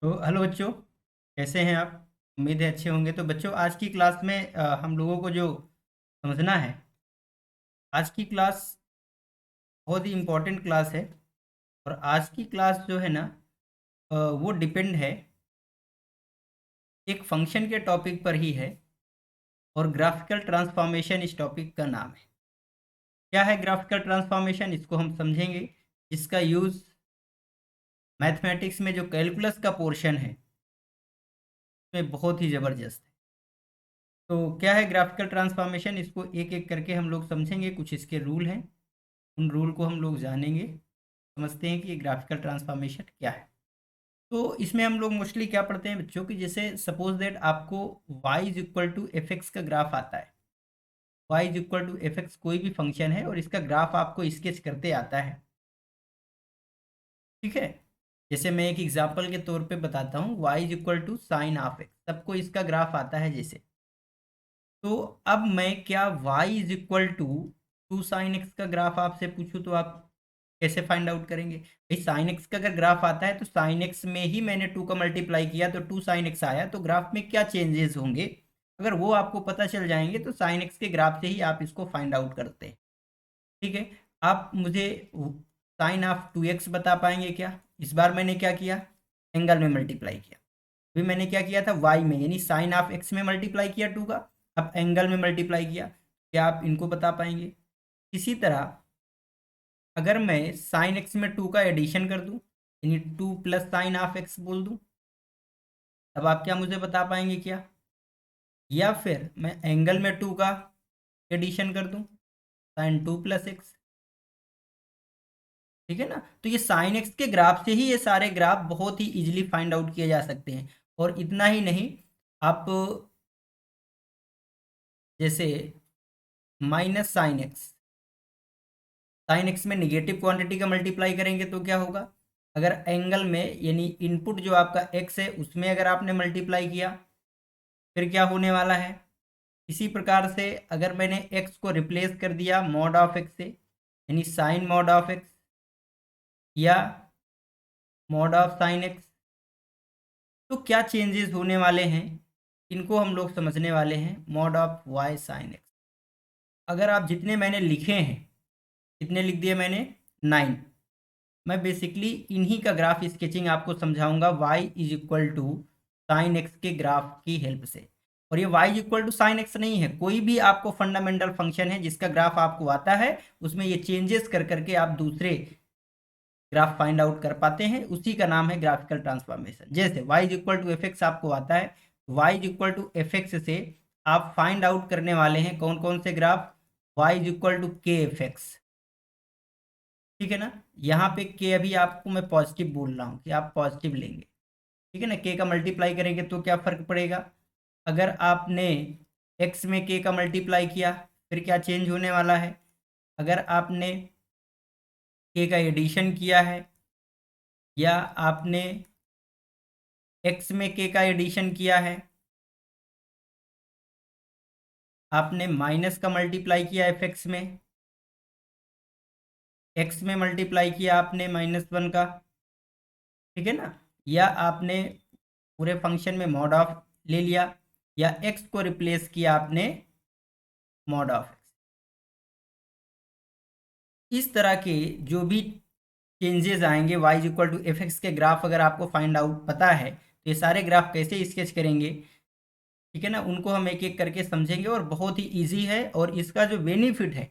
तो हेलो बच्चों, कैसे हैं आप? उम्मीद है अच्छे होंगे। तो बच्चों, आज की क्लास में हम लोगों को जो समझना है, आज की क्लास बहुत ही इम्पोर्टेंट क्लास है। और आज की क्लास जो है ना, वो डिपेंड है एक फंक्शन के टॉपिक पर ही है। और ग्राफिकल ट्रांसफॉर्मेशन इस टॉपिक का नाम है। क्या है ग्राफिकल ट्रांसफॉर्मेशन, इसको हम समझेंगे। इसका यूज़ मैथमेटिक्स में जो कैलकुलस का पोर्शन है उसमें बहुत ही ज़बरदस्त है। तो क्या है ग्राफिकल ट्रांसफॉर्मेशन, इसको एक एक करके हम लोग समझेंगे। कुछ इसके रूल हैं, उन रूल को हम लोग जानेंगे, समझते हैं कि ये ग्राफिकल ट्रांसफॉर्मेशन क्या है। तो इसमें हम लोग मोस्टली क्या पढ़ते हैं बच्चों, कि जैसे सपोज दैट आपको y is equal to f x का ग्राफ आता है। y is equal to f x कोई भी फंक्शन है और इसका ग्राफ आपको स्केच करते आता है। ठीक है। जैसे मैं एक एग्जांपल के तौर पे बताता हूँ, y is equal to sine of x, सबको इसका ग्राफ आता है जैसे। तो अब मैं क्या y is equal to two sine x का ग्राफ आपसे पूछूं तो आप कैसे फाइंड आउट करेंगे? भाई साइन एक्स का अगर ग्राफ आता है तो साइन एक्स में ही मैंने टू का मल्टीप्लाई किया तो टू साइन एक्स आया, तो ग्राफ में क्या चेंजेस होंगे अगर वो आपको पता चल जाएंगे तो साइन एक्स के ग्राफ से ही आप इसको फाइंड आउट करते हैं। ठीक है। आप मुझे साइन ऑफ टू एक्स बता पाएंगे क्या? इस बार मैंने क्या किया, एंगल में मल्टीप्लाई किया। अभी मैंने क्या किया था, वाई में यानी साइन ऑफ एक्स में मल्टीप्लाई किया टू का, अब एंगल में मल्टीप्लाई किया। क्या आप इनको बता पाएंगे? इसी तरह अगर मैं साइन एक्स में टू का एडिशन कर दूं, यानी two plus sign of x बोल दूं, तब आप क्या मुझे बता पाएंगे क्या? या फिर मैं एंगल में टू का एडिशन कर दूं, साइन टू प्लस एक्स। ठीक है ना। तो ये साइन एक्स के ग्राफ से ही ये सारे ग्राफ बहुत ही इजीली फाइंड आउट किए जा सकते हैं। और इतना ही नहीं, आप जैसे माइनस साइन एक्स में निगेटिव क्वांटिटी का मल्टीप्लाई करेंगे तो क्या होगा? अगर एंगल में यानी इनपुट जो आपका एक्स है उसमें अगर आपने मल्टीप्लाई किया, फिर क्या होने वाला है? इसी प्रकार से अगर मैंने एक्स को रिप्लेस कर दिया मॉड ऑफ एक्स से, यानी साइन मॉड ऑफ एक्स या मॉड ऑफ साइन एक्स, तो क्या चेंजेस होने वाले हैं इनको हम लोग समझने वाले हैं। Mod of y sine x, अगर आप जितने मैंने लिखे हैं, कितने लिख दिए मैंने? 9। मैं बेसिकली इन्हीं का ग्राफ स्केचिंग आपको समझाऊंगा y is equal to sine x के ग्राफ की हेल्प से। और ये y is equal to sine x नहीं है, कोई भी आपको फंडामेंटल फंक्शन है जिसका ग्राफ आपको आता है, उसमें ये चेंजेस कर करके आप दूसरे ग्राफ फाइंड आउट कर पाते हैं, उसी का नाम है ग्राफिकल ट्रांसफॉर्मेशन। जैसे y is equal to f x आपको आता है, y is equal to f x से आप फाइंड आउट करने वाले हैं कौन कौन से graph? y is equal to k f x. ठीक है ना। यहाँ पे के अभी आपको मैं पॉजिटिव बोल रहा हूँ कि आप पॉजिटिव लेंगे। ठीक है ना। के का मल्टीप्लाई करेंगे तो क्या फर्क पड़ेगा? अगर आपने एक्स में के का मल्टीप्लाई किया, फिर क्या चेंज होने वाला है? अगर आपने के का एडिशन किया है या आपने एक्स में के का एडिशन किया है, आपने माइनस का मल्टीप्लाई किया एफ एक्स में, एक्स में मल्टीप्लाई किया आपने -1 का। ठीक है ना। या आपने पूरे फंक्शन में मॉड ऑफ ले लिया, या एक्स को रिप्लेस किया आपने मॉड ऑफ एक्स। इस तरह के जो भी चेंजेस आएंगे y is equal to f x के ग्राफ अगर आपको फाइंड आउट पता है तो ये सारे ग्राफ कैसे स्केच करेंगे, ठीक है ना, उनको हम एक एक करके समझेंगे। और बहुत ही इजी है और इसका जो बेनिफिट है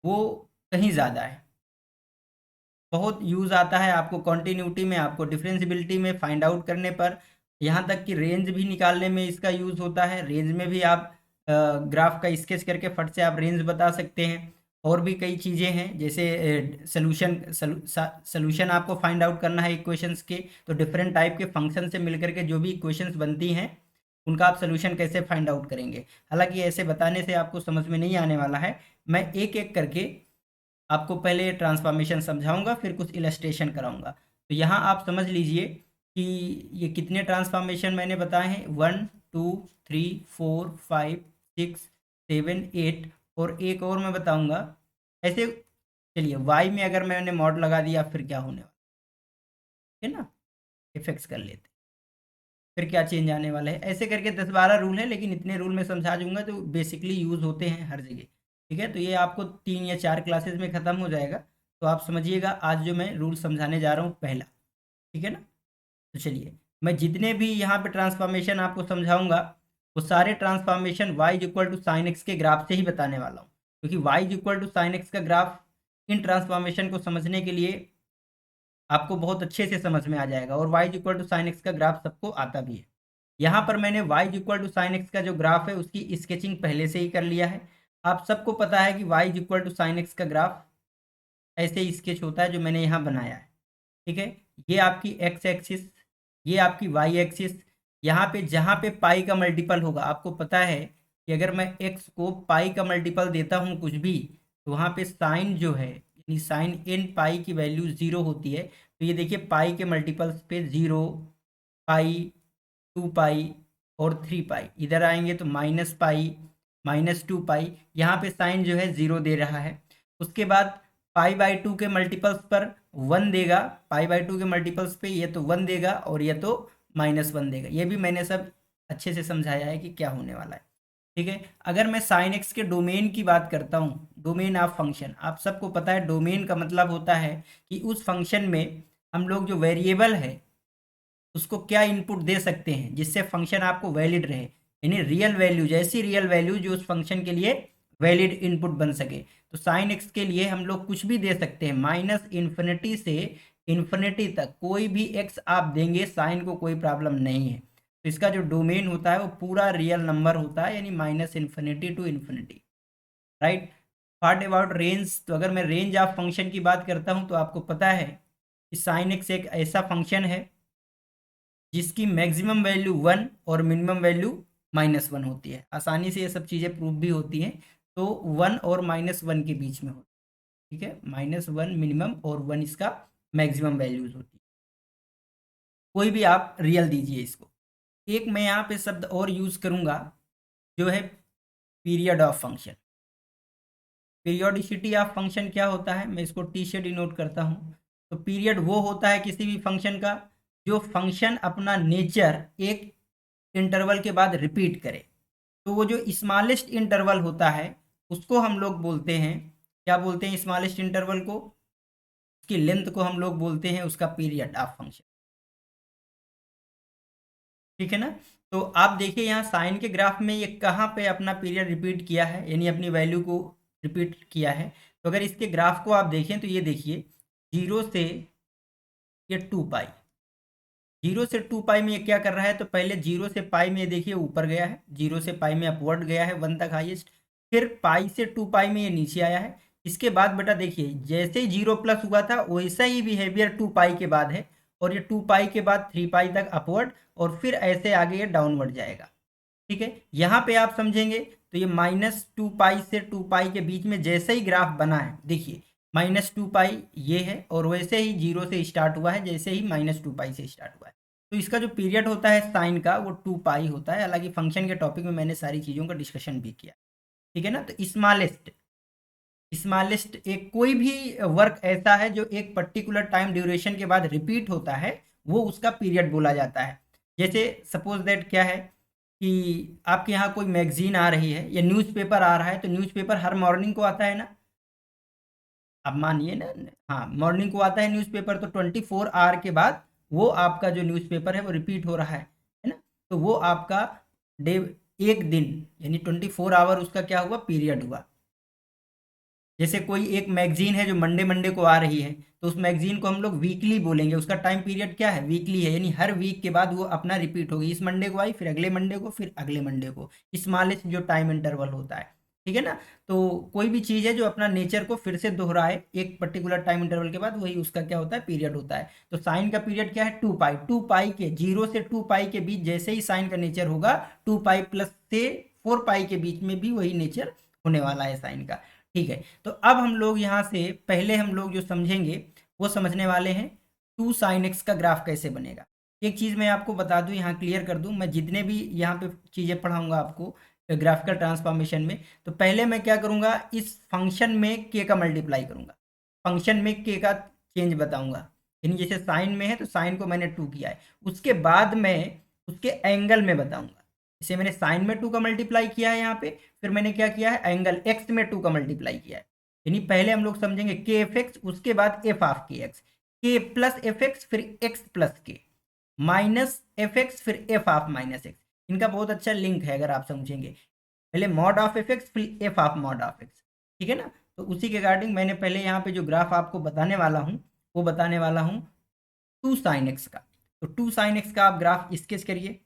वो कहीं ज़्यादा है। बहुत यूज़ आता है आपको कॉन्टिन्यूटी में, आपको डिफरेंशियबिलिटी में फाइंड आउट करने पर, यहाँ तक कि रेंज भी निकालने में इसका यूज़ होता है। रेंज में भी आप ग्राफ का स्केच करके फट से आप रेंज बता सकते हैं। और भी कई चीज़ें हैं, जैसे सलूशन आपको फाइंड आउट करना है इक्वेशंस के, तो डिफरेंट टाइप के फंक्शन से मिलकर के जो भी इक्वेशंस बनती हैं उनका आप सोल्यूशन कैसे फाइंड आउट करेंगे। हालांकि ऐसे बताने से आपको समझ में नहीं आने वाला है, मैं एक एक करके आपको पहले ट्रांसफॉर्मेशन समझाऊंगा, फिर कुछ इलस्ट्रेशन कराऊंगा। तो यहाँ आप समझ लीजिए कि ये कितने ट्रांसफॉर्मेशन मैंने बताए हैं, 1 2 3 4 5 6 7 8, और एक और मैं बताऊंगा ऐसे। चलिए वाई में अगर मैंने मॉड लगा दिया फिर क्या होने वाला है ना। एफ एक्स कर लेते, फिर क्या चेंज आने वाला है। ऐसे करके 10-12 रूल है, लेकिन इतने रूल मैं समझा दूंगा तो बेसिकली यूज़ होते हैं हर जगह। ठीक है, तो ये आपको 3 या 4 क्लासेस में ख़त्म हो जाएगा। तो आप समझिएगा आज जो मैं रूल समझाने जा रहा हूँ पहला, ठीक है ना। तो चलिए, मैं जितने भी यहाँ पे ट्रांसफॉर्मेशन आपको समझाऊंगा वो सारे transformation y equal to sine x के ग्राफ से ही बताने वाला हूँ, क्योंकि y equal to sine x का ग्राफ इन ट्रांसफॉर्मेशन को समझने के लिए आपको बहुत अच्छे से समझ में आ जाएगा, और y equal to sine x का ग्राफ सबको आता भी है। यहाँ पर मैंने y equal to sine x का जो ग्राफ है उसकी स्केचिंग पहले से ही कर लिया है। आप सबको पता है कि y equal to sine x का ग्राफ ऐसे ही स्केच होता है जो मैंने यहाँ बनाया है। ठीक है, ये आपकी एक्स एक्सिस, ये आपकी वाई एक्सिस। यहाँ पे जहाँ पे पाई का मल्टीपल होगा, आपको पता है कि अगर मैं एक्स को पाई का मल्टीपल देता हूँ कुछ भी, तो वहाँ पे साइन जो है यानी साइन एन पाई की वैल्यू 0 होती है। तो ये देखिए पाई के मल्टीपल्स पे 0, पाई, 2 पाई और 3 पाई। इधर आएंगे तो -पाई, -2 पाई। यहाँ पे साइन जो है 0 दे रहा है। उसके बाद पाई/2 के मल्टीपल्स पर 1 देगा, पाई/2 के मल्टीपल्स पे ये तो 1 देगा और ये तो -1 देगा। ये भी मैंने सब अच्छे से समझाया है कि क्या होने वाला है। ठीक है, अगर मैं साइन एक्स के डोमेन की बात करता हूँ, डोमेन ऑफ फंक्शन, आप सबको पता है डोमेन का मतलब होता है कि उस फंक्शन में हम लोग जो वेरिएबल है उसको क्या इनपुट दे सकते हैं जिससे फंक्शन आपको वैलिड रहे, यानी रियल वैल्यू, जैसी रियल वैल्यू जो उस फंक्शन के लिए वैलिड इनपुट बन सके। तो साइन एक्स के लिए हम लोग कुछ भी दे सकते हैं, -इन्फिनिटी से इन्फिनिटी तक कोई भी एक्स आप देंगे, साइन को कोई प्रॉब्लम नहीं है। तो इसका जो डोमेन होता है वो पूरा रियल नंबर होता है, यानी -infinity to infinity, right. What about range, तो अगर मैं रेंज ऑफ फंक्शन की बात करता हूँ तो आपको पता है कि साइन एक्स एक ऐसा फंक्शन है जिसकी मैक्सिमम वैल्यू 1 और मिनिमम वैल्यू -1 होती है। आसानी से ये सब चीज़ें प्रूव भी होती हैं। तो 1 और -1 के बीच में होती है, ठीक है। -1 मिनिमम और 1 इसका मैक्सिमम वैल्यूज होती है। कोई भी आप रियल दीजिए इसको। एक मैं यहाँ पे शब्द और यूज़ करूँगा जो है period of function. Periodicity of function क्या होता है, मैं इसको टी से डिनोट करता हूँ। तो पीरियड वो होता है किसी भी फंक्शन का जो फंक्शन अपना नेचर एक इंटरवल के बाद रिपीट करे। तो वो जो स्मॉलेस्ट इंटरवल होता है उसको हम लोग बोलते हैं, क्या बोलते हैं स्मॉलेस्ट इंटरवल को, उसकी लेंथ को हम लोग बोलते हैं उसका पीरियड ऑफ फंक्शन। ठीक है ना। तो आप देखिए यहाँ साइन के ग्राफ में ये कहाँ पे अपना पीरियड रिपीट किया है, यानी अपनी वैल्यू को रिपीट किया है। तो अगर इसके ग्राफ को आप देखें तो ये देखिए 0 से ये 2 पाई, 0 से 2 पाई में ये क्या कर रहा है, तो पहले 0 से पाई में देखिए ऊपर गया है, 0 से पाई में अपवर्ड गया है 1 तक हाईएस्ट, फिर पाई से 2 पाई में ये नीचे आया है। इसके बाद बेटा देखिए जैसे ही 0 प्लस हुआ था वैसा ही बिहेवियर 2 पाई के बाद है, और ये 2 पाई के बाद 3 पाई तक अपवर्ड, और फिर ऐसे आगे ये डाउनवर्ड जाएगा। ठीक है, यहाँ पे आप समझेंगे तो ये -2 पाई से 2 पाई के बीच में जैसे ही ग्राफ बना है, देखिए -2 पाई ये है, और वैसे ही 0 से स्टार्ट हुआ है जैसे ही -2 पाई से स्टार्ट हुआ है। तो इसका जो पीरियड होता है साइन का वो 2 पाई होता है। हालांकि फंक्शन के टॉपिक में मैंने सारी चीज़ों का डिस्कशन भी किया। ठीक है ना। तो स्मॉलेस्ट, स्मॉलेस्ट एक कोई भी वर्क ऐसा है जो एक पर्टिकुलर टाइम ड्यूरेशन के बाद रिपीट होता है, वो उसका पीरियड बोला जाता है। जैसे सपोज दैट क्या है कि आपके यहाँ कोई मैगजीन आ रही है या न्यूज़पेपर आ रहा है, तो न्यूज़पेपर हर मॉर्निंग को आता है ना, आप मानिए ना। हाँ, मॉर्निंग को आता है न्यूज़पेपर, तो 24 आवर के बाद वो आपका जो न्यूज़पेपर है वो रिपीट हो रहा है ना। तो वो आपका डे, एक दिन, यानी 24 आवर उसका क्या हुआ, पीरियड हुआ। जैसे कोई एक मैगजीन है जो मंडे मंडे को आ रही है, तो उस मैगजीन को हम लोग वीकली बोलेंगे, उसका टाइम पीरियड क्या है, वीकली है, यानी हर वीक के बाद वो अपना रिपीट होगी। इस मंडे को आई, फिर अगले मंडे को, फिर अगले मंडे को, स्मॉलेस्ट जो टाइम इंटरवल होता है। ठीक है ना। तो कोई भी चीज़ है जो अपना नेचर को फिर से दोहराए एक पर्टिकुलर टाइम इंटरवल के बाद, वही उसका क्या होता है, पीरियड होता है। तो साइन का पीरियड क्या है, 2 पाई। 2 पाई के 0 से 2 पाई के बीच जैसे ही साइन का नेचर होगा, 2 पाई प्लस से 4 पाई के बीच में भी वही नेचर होने वाला है साइन का। ठीक है, तो अब हम लोग यहाँ से पहले हम लोग जो समझेंगे वो समझने वाले हैं 2 sin x का ग्राफ कैसे बनेगा। एक चीज़ मैं आपको बता दूं, यहाँ क्लियर कर दूं, मैं जितने भी यहाँ पे चीज़ें पढ़ाऊंगा आपको ग्राफिकल ट्रांसफॉर्मेशन में, तो पहले मैं क्या करूँगा, इस फंक्शन में के का मल्टीप्लाई करूँगा, फंक्शन में के का चेंज बताऊँगा। यानी जैसे साइन में है तो साइन को मैंने 2 किया है, उसके बाद मैं उसके एंगल में बताऊंगा। जैसे मैंने साइन में 2 का मल्टीप्लाई किया है यहाँ पे, फिर मैंने क्या किया है, एंगल एक्स में 2 का मल्टीप्लाई किया है। यानी पहले हम लोग समझेंगे के एफ एक्स, उसके बाद एफ ऑफ के एक्स, के प्लस एफ एक्स, फिर एक्स प्लस के, माइनस एफ एक्स, फिर एफ ऑफ माइनस एक्स। इनका बहुत अच्छा लिंक है, अगर आप समझेंगे। पहले मॉड ऑफ एफ एक्स, फिर F of mod of x, ठीक है ना। तो उसी के अकॉर्डिंग मैंने पहले यहाँ पे जो ग्राफ आपको बताने वाला हूँ, वो बताने वाला हूँ 2 साइन एक्स का। तो 2 साइन एक्स का आप ग्राफ स्केच करिए।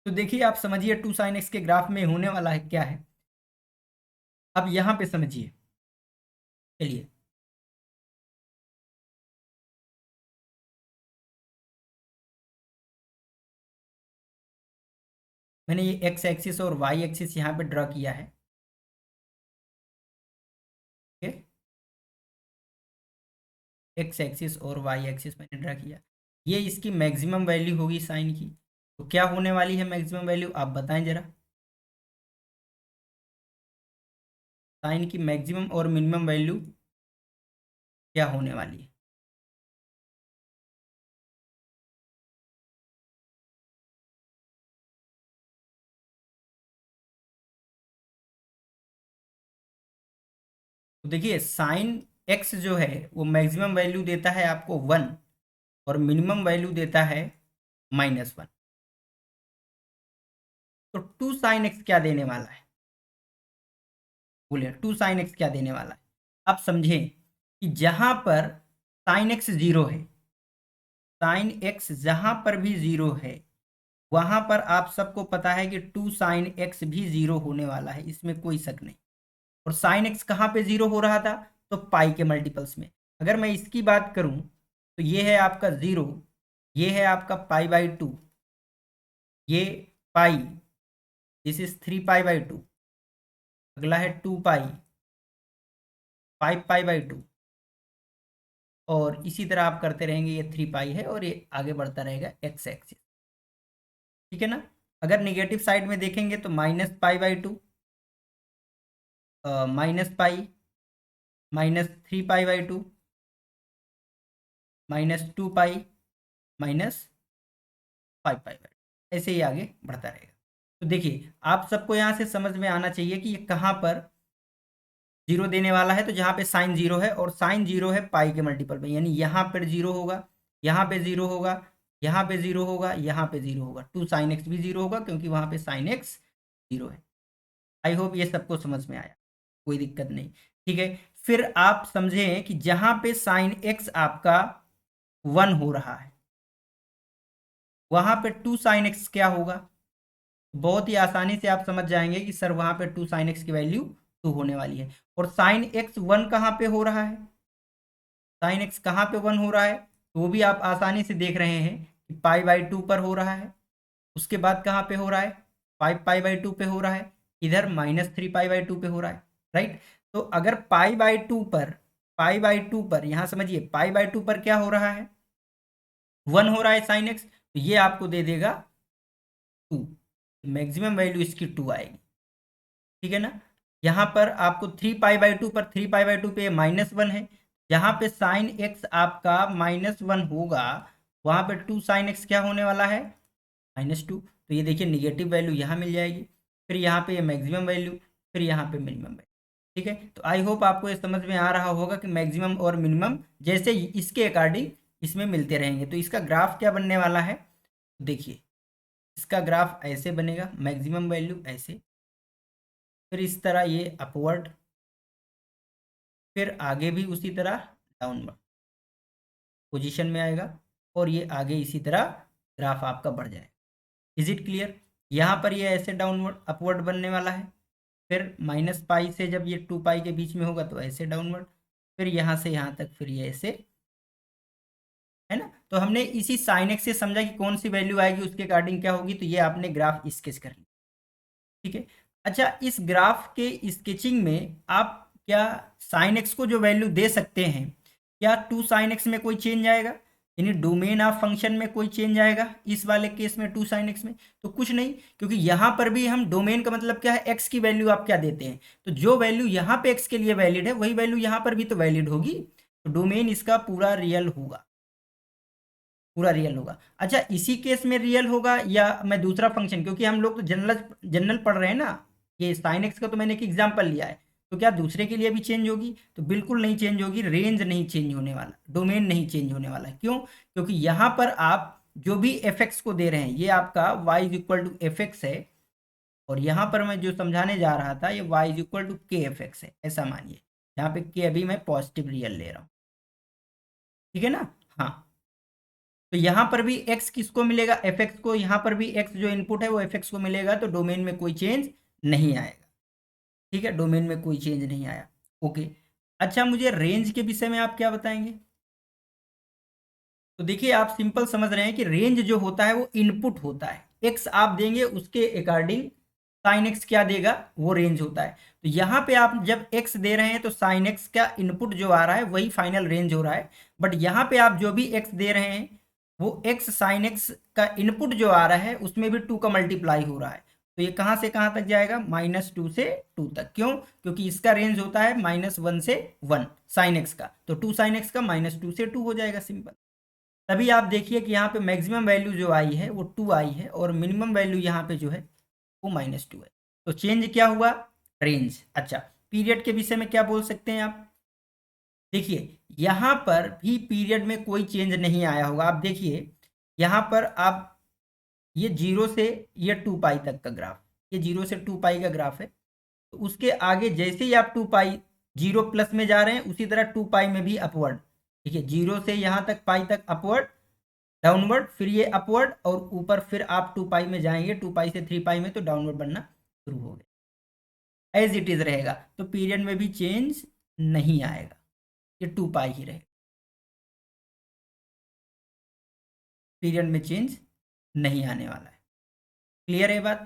तो देखिए, आप समझिए 2 साइन एक्स के ग्राफ में होने वाला है क्या है, अब यहाँ पे समझिए। चलिए, मैंने ये एक्स एक्सिस और वाई एक्सिस यहाँ पे ड्रॉ किया है, ठीक है। एक्स एक्सिस और वाई एक्सिस मैंने ड्रा किया। ये इसकी मैक्सिमम वैल्यू होगी साइन की। तो क्या होने वाली है मैक्सिमम वैल्यू, आप बताएं जरा। साइन की मैक्सिमम और मिनिमम वैल्यू क्या होने वाली है। तो देखिए, साइन एक्स जो है वो मैक्सिमम वैल्यू देता है आपको 1, और मिनिमम वैल्यू देता है -1। तो 2 साइन एक्स क्या देने वाला है, बोलिए 2 साइन एक्स क्या देने वाला है। आप समझें कि जहां पर साइन एक्स जीरो है, साइन एक्स जहां पर भी जीरो है, वहां पर आप सबको पता है कि 2 साइन एक्स भी जीरो होने वाला है, इसमें कोई शक नहीं। और साइन एक्स कहाँ पे जीरो हो रहा था, तो पाई के मल्टीपल्स में। अगर मैं इसकी बात करूं तो ये है आपका जीरो, ये है आपका पाई/2, ये पाई, दिस इज 3 पाई/2, अगला है 2 पाई, 5 पाई/2, और इसी तरह आप करते रहेंगे। ये 3 पाई है और ये आगे बढ़ता रहेगा एक्स एक्सिस, ठीक है ना। अगर निगेटिव साइड में देखेंगे तो -पाई/2, -पाई, -3 पाई/2, -2 पाई, -5 पाई/2, ऐसे ही आगे बढ़ता रहेगा। तो देखिए, आप सबको यहाँ से समझ में आना चाहिए कि ये कहाँ पर जीरो देने वाला है। तो जहाँ पे साइन जीरो है, और साइन जीरो है पाई के मल्टीपल में, यानी यहाँ पर जीरो होगा, यहाँ पे जीरो होगा, यहाँ पे जीरो होगा, यहाँ पे जीरो होगा। 2 साइन एक्स भी जीरो होगा क्योंकि वहाँ पे साइन एक्स जीरो है। आई होप ये सबको समझ में आया, कोई दिक्कत नहीं, ठीक है। फिर आप समझें कि जहाँ पे साइन एक्स आपका 1 हो रहा है, वहाँ पे 2 साइन एक्स क्या होगा। बहुत ही आसानी से आप समझ जाएंगे कि सर वहाँ पे 2 साइन एक्स की वैल्यू 2 होने वाली है। और साइन एक्स 1 कहाँ पे हो रहा है, साइन एक्स कहाँ पे 1 हो रहा है, तो वो भी आप आसानी से देख रहे हैं कि पाई/2 पर हो रहा है। उसके बाद कहाँ पे हो रहा है, 5 पाई/2 पे हो रहा है, इधर -3 पाई/2 पे हो रहा है, राइट। तो अगर पाई/2 पर यहाँ समझिए, पाई/2 पर क्या हो रहा है, 1 हो रहा है साइन एक्स, तो ये आपको दे देगा 2, मैक्सिमम वैल्यू इसकी 2 आएगी, ठीक है ना। यहाँ पर आपको 3 पाई/2 पर, 3 पाई/2 पे -1 है, जहाँ पे साइन एक्स आपका -1 होगा, वहाँ पे 2 साइन एक्स क्या होने वाला है, -2। तो ये देखिए, निगेटिव वैल्यू यहाँ मिल जाएगी, फिर यहाँ पे ये मैक्सिमम वैल्यू, फिर यहाँ पे मिनिमम वैल्यू, ठीक है। तो आई होप आपको ये समझ में आ रहा होगा कि मैक्सिमम और मिनिमम जैसे इसके अकॉर्डिंग इसमें मिलते रहेंगे। तो इसका ग्राफ क्या बनने वाला है, देखिए इसका ग्राफ ऐसे बनेगा, मैक्सिमम वैल्यू ऐसे, फिर इस तरह ये अपवर्ड, फिर आगे भी उसी तरह डाउनवर्ड पोजीशन में आएगा, और ये आगे इसी तरह ग्राफ आपका बढ़ जाएगा। Is it clear. यहाँ पर ये ऐसे डाउनवर्ड अपवर्ड बनने वाला है, फिर -पाई से जब ये 2 पाई के बीच में होगा तो ऐसे डाउनवर्ड, फिर यहाँ से यहाँ तक फिर ये ऐसे, है ना। तो हमने इसी साइन एक्स से समझा कि कौन सी वैल्यू आएगी उसके अकॉर्डिंग क्या होगी। तो ये आपने ग्राफ स्केच कर लिया, ठीक है। अच्छा, इस ग्राफ के स्केचिंग में आप क्या साइन एक्स को जो वैल्यू दे सकते हैं, क्या 2 साइन एक्स में कोई चेंज आएगा, यानी डोमेन ऑफ फंक्शन में कोई चेंज आएगा इस वाले केस में 2 साइन एक्स में, तो कुछ नहीं, क्योंकि यहाँ पर भी हम डोमेन का मतलब क्या है, एक्स की वैल्यू आप क्या देते हैं, तो जो वैल्यू यहाँ पे एक्स के लिए वैलिड है वही वैल्यू यहाँ पर भी तो वैलिड होगी। तो डोमेन इसका पूरा रियल होगा, पूरा रियल होगा। अच्छा, इसी केस में रियल होगा या मैं दूसरा फंक्शन, क्योंकि हम लोग तो जनरल जनरल पढ़ रहे हैं ना, ये साइन एक्स का तो मैंने एक एग्जाम्पल लिया है, तो क्या दूसरे के लिए भी चेंज होगी? तो बिल्कुल नहीं चेंज होगी, रेंज नहीं चेंज होने वाला, डोमेन नहीं चेंज होने वाला। क्यों? क्योंकि यहाँ पर आप जो भी एफ एक्स को दे रहे हैं ये आपका y is equal to f x है, और यहाँ पर मैं जो समझाने जा रहा था ये Y is equal to k f x है, ऐसा मानिए। यहाँ पे के अभी मैं पॉजिटिव रियल ले रहा हूँ, ठीक है ना? हाँ, तो यहाँ पर भी x किसको मिलेगा? एफ एक्स को। यहाँ पर भी x जो इनपुट है वो एफ एक्स को मिलेगा, तो डोमेन में कोई चेंज नहीं आएगा, ठीक है, डोमेन में कोई चेंज नहीं आया। ओके, अच्छा मुझे रेंज के विषय में आप क्या बताएंगे? तो देखिए, आप सिंपल समझ रहे हैं कि रेंज जो होता है वो इनपुट होता है, x आप देंगे उसके अकॉर्डिंग साइन एक्स क्या देगा, वो रेंज होता है। तो यहाँ पे आप जब x दे रहे हैं तो साइन एक्स का इनपुट जो आ रहा है वही फाइनल रेंज हो रहा है, बट यहाँ पे आप जो भी x दे रहे हैं वो x साइन एक्स का इनपुट जो आ रहा है उसमें भी 2 का मल्टीप्लाई हो रहा है, तो ये कहाँ से कहाँ तक जाएगा? -2 से 2 तक। क्यों? क्योंकि इसका रेंज होता है -1 से 1 साइन एक्स का, तो 2 साइन एक्स का -2 से 2 हो जाएगा, सिंपल। तभी आप देखिए कि यहाँ पे मैक्सिमम वैल्यू जो आई है वो 2 आई है, और मिनिमम वैल्यू यहाँ पे जो है वो -2 है। तो चेंज क्या हुआ? रेंज। अच्छा, पीरियड के विषय में क्या बोल सकते हैं आप? देखिए, यहाँ पर भी पीरियड में कोई चेंज नहीं आया होगा। आप देखिए यहाँ पर आप ये 0 से ये 2 पाई तक का ग्राफ, ये 0 से 2 पाई का ग्राफ है, तो उसके आगे जैसे ही आप 2 पाई 0 प्लस में जा रहे हैं उसी तरह 2 पाई में भी अपवर्ड, ठीक है, 0 से यहाँ तक पाई तक अपवर्ड, डाउनवर्ड, फिर ये अपवर्ड, और ऊपर फिर आप 2 पाई में जाएंगे, 2 पाई से 3 पाई में, तो डाउनवर्ड बनना शुरू हो गया, एज इट इज रहेगा। तो पीरियड में भी चेंज नहीं आएगा, ये 2 पाई ही रहेगा, पीरियड में चेंज नहीं आने वाला है। क्लियर है बात?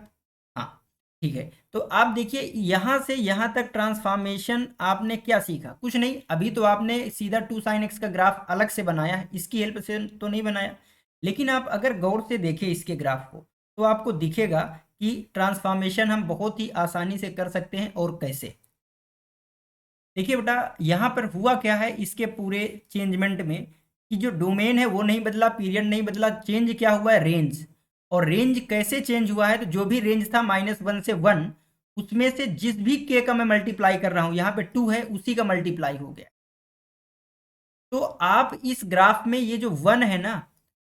हाँ, ठीक है। तो आप देखिए यहाँ से यहाँ तक ट्रांसफॉर्मेशन आपने क्या सीखा? कुछ नहीं, अभी तो आपने सीधा 2 साइन एक्स का ग्राफ अलग से बनाया है, इसकी हेल्प से तो नहीं बनाया, लेकिन आप अगर गौर से देखें इसके ग्राफ को तो आपको दिखेगा कि ट्रांसफॉर्मेशन हम बहुत ही आसानी से कर सकते हैं। और कैसे? देखिए बेटा, यहाँ पर हुआ क्या है इसके पूरे चेंजमेंट में, कि जो डोमेन है वो नहीं बदला, पीरियड नहीं बदला, चेंज क्या हुआ है? रेंज। और रेंज कैसे चेंज हुआ है? तो जो भी रेंज था -1 से 1, उसमें से जिस भी के का मैं मल्टीप्लाई कर रहा हूं, यहाँ पे 2 है उसी का मल्टीप्लाई हो गया। तो आप इस ग्राफ में ये जो 1 है ना,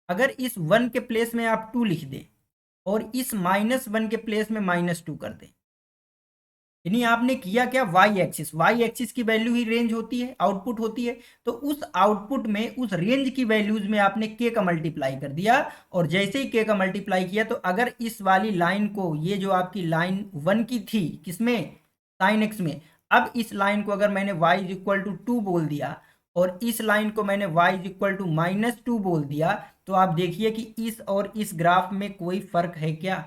अगर इस 1 के प्लेस में आप 2 लिख दें और इस -1 के प्लेस में -2 कर दें, यानी आपने किया क्या? वाई एक्सिस की वैल्यू ही रेंज होती है, आउटपुट होती है, तो उस आउटपुट में उस रेंज की वैल्यूज में आपने के का मल्टीप्लाई कर दिया, और जैसे ही के का मल्टीप्लाई किया तो अगर इस वाली लाइन को, ये जो आपकी लाइन 1 की थी किसमें? साइन एक्स में, अब इस लाइन को अगर मैंने y इज इक्वल टू 2 बोल दिया और इस लाइन को मैंने y इज इक्वल टू -2 बोल दिया, तो आप देखिए कि इस और इस ग्राफ में कोई फर्क है क्या?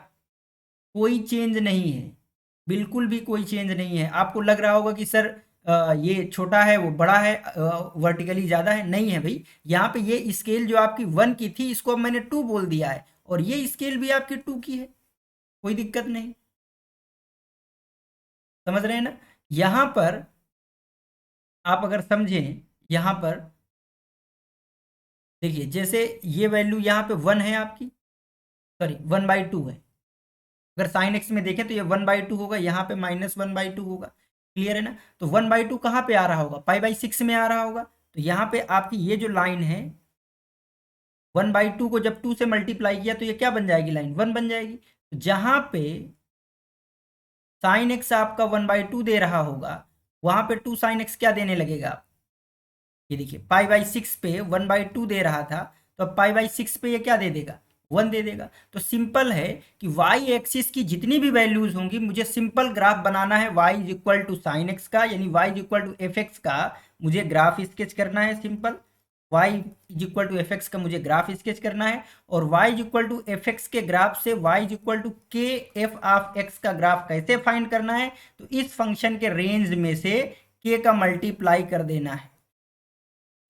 कोई चेंज नहीं है, बिल्कुल भी कोई चेंज नहीं है। आपको लग रहा होगा कि सर ये छोटा है वो बड़ा है, वर्टिकली ज़्यादा है, नहीं है भाई। यहाँ पे ये स्केल जो आपकी 1 की थी इसको अब मैंने 2 बोल दिया है, और ये स्केल भी आपकी 2 की है, कोई दिक्कत नहीं। समझ रहे हैं ना? यहाँ पर आप अगर समझें, यहाँ पर देखिए, जैसे ये वैल्यू यहाँ पे 1 है आपकी, सॉरी 1/2 है, अगर साइन एक्स में देखें तो ये 1/2 होगा, यहाँ पे -1/2 होगा। क्लियर है ना? तो 1/2 कहाँ पे आ रहा होगा? π/6 में आ रहा होगा। तो यहाँ पे आपकी ये जो लाइन है 1/2 को जब 2 से मल्टीप्लाई किया तो ये क्या बन जाएगी? लाइन 1 बन जाएगी। तो जहाँ पे साइन एक्स आपका 1/2 दे रहा होगा, वहां पे 2 साइन एक्स क्या देने लगेगा आप? ये देखिए, π/6 पे 1/2 दे रहा था, तो अब π/6 पे ये क्या दे देगा? 1 दे देगा। तो सिंपल है कि वाई एक्सिस की जितनी भी वैल्यूज होंगी, मुझे सिंपल ग्राफ बनाना है y is equal to sine x का, यानी y is equal to f x का मुझे ग्राफ स्केच करना है। Simple y is equal to f x का मुझे ग्राफ स्केच करना है, और y is equal to f x के ग्राफ से y is equal to k f of x का ग्राफ कैसे फाइंड करना है? तो इस फंक्शन के रेंज में से k का मल्टीप्लाई कर देना है।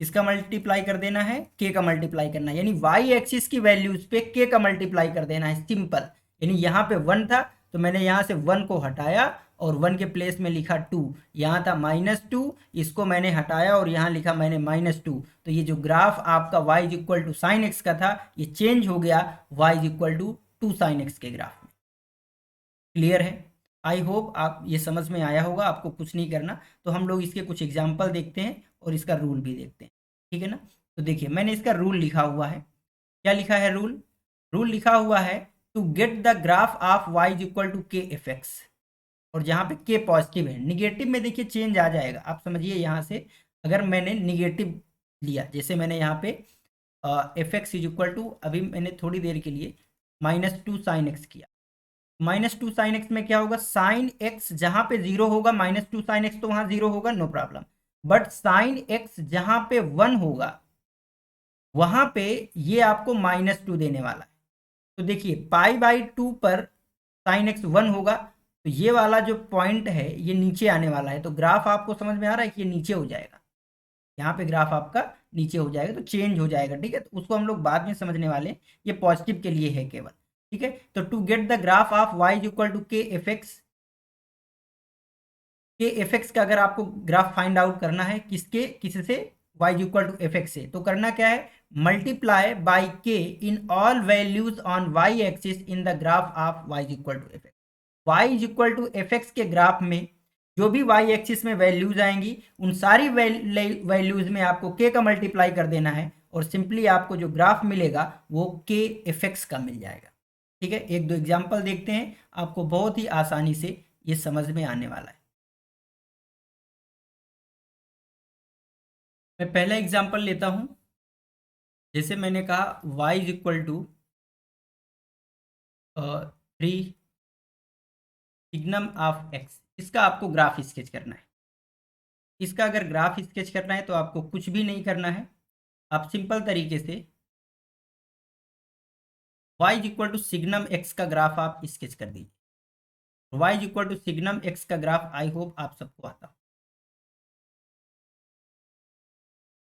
इसका मल्टीप्लाई कर देना है, के का मल्टीप्लाई करना है, यानी वाई एक्सिस की वैल्यूज पे के का मल्टीप्लाई कर देना है, सिंपल। यानी यहाँ पे 1 था तो मैंने यहाँ से 1 को हटाया और 1 के प्लेस में लिखा 2, यहाँ था -2, इसको मैंने हटाया और यहाँ लिखा मैंने -2, तो ये जो ग्राफ आपका y is equal to sine x का था ये चेंज हो गया y is equal to 2 sine x के ग्राफ में। क्लियर है? आई होप आप ये समझ में आया होगा, आपको कुछ नहीं करना। तो हम लोग इसके कुछ एग्जाम्पल देखते हैं और इसका रूल भी देखते हैं, ठीक है ना। तो देखिए मैंने इसका रूल लिखा हुआ है। क्या लिखा है रूल? रूल लिखा हुआ है to get the graph of y is equal to k f x, और जहाँ पे के पॉजिटिव है, निगेटिव में देखिए चेंज आ जाएगा। आप समझिए यहाँ से अगर मैंने निगेटिव लिया, जैसे मैंने यहाँ पे f x is equal to, अभी मैंने थोड़ी देर के लिए -2 साइन एक्स किया, -2 साइन एक्स में क्या होगा, साइन एक्स जहाँ पे 0 होगा, -2 साइन एक्स तो वहाँ 0 होगा, no problem. But sine x जहाँ पे 1 होगा वहाँ पे ये आपको -2 देने वाला है। तो देखिए π/2 पर साइन एक्स 1 होगा, तो ये वाला जो पॉइंट है ये नीचे आने वाला है। तो ग्राफ आपको समझ में आ रहा है कि ये नीचे हो जाएगा, यहाँ पे ग्राफ आपका नीचे हो जाएगा, तो चेंज हो जाएगा, ठीक है। तो उसको हम लोग बाद में समझने वाले हैं, ये पॉजिटिव के लिए है केवल, ठीक है। तो to get the graph of y is equal to k f x, k f x का अगर आपको ग्राफ फाइंड आउट करना है किससे, y is equal to f x से, तो करना क्या है, multiply by k in all values on y axis in the graph of y is equal to f x. y is equal to f x के graph में जो भी y axis में वैल्यूज आएंगी उन सारी वैल्यूज में आपको k का मल्टीप्लाई कर देना है, और सिंपली आपको जो ग्राफ मिलेगा वो k एफ एक्स का मिल जाएगा, ठीक है। एक दो एग्जाम्पल देखते हैं, आपको बहुत ही आसानी से ये समझ में आने वाला है। मैं पहला एग्जाम्पल लेता हूं, जैसे मैंने कहा y is equal to 3 signum of x, इसका आपको ग्राफ स्केच करना है। इसका अगर ग्राफ स्केच करना है तो आपको कुछ भी नहीं करना है, आप सिंपल तरीके से y is equal to signum x का ग्राफ आप स्केच कर दीजिए। y is equal to signum x का ग्राफ आई होप आप सबको आता हो।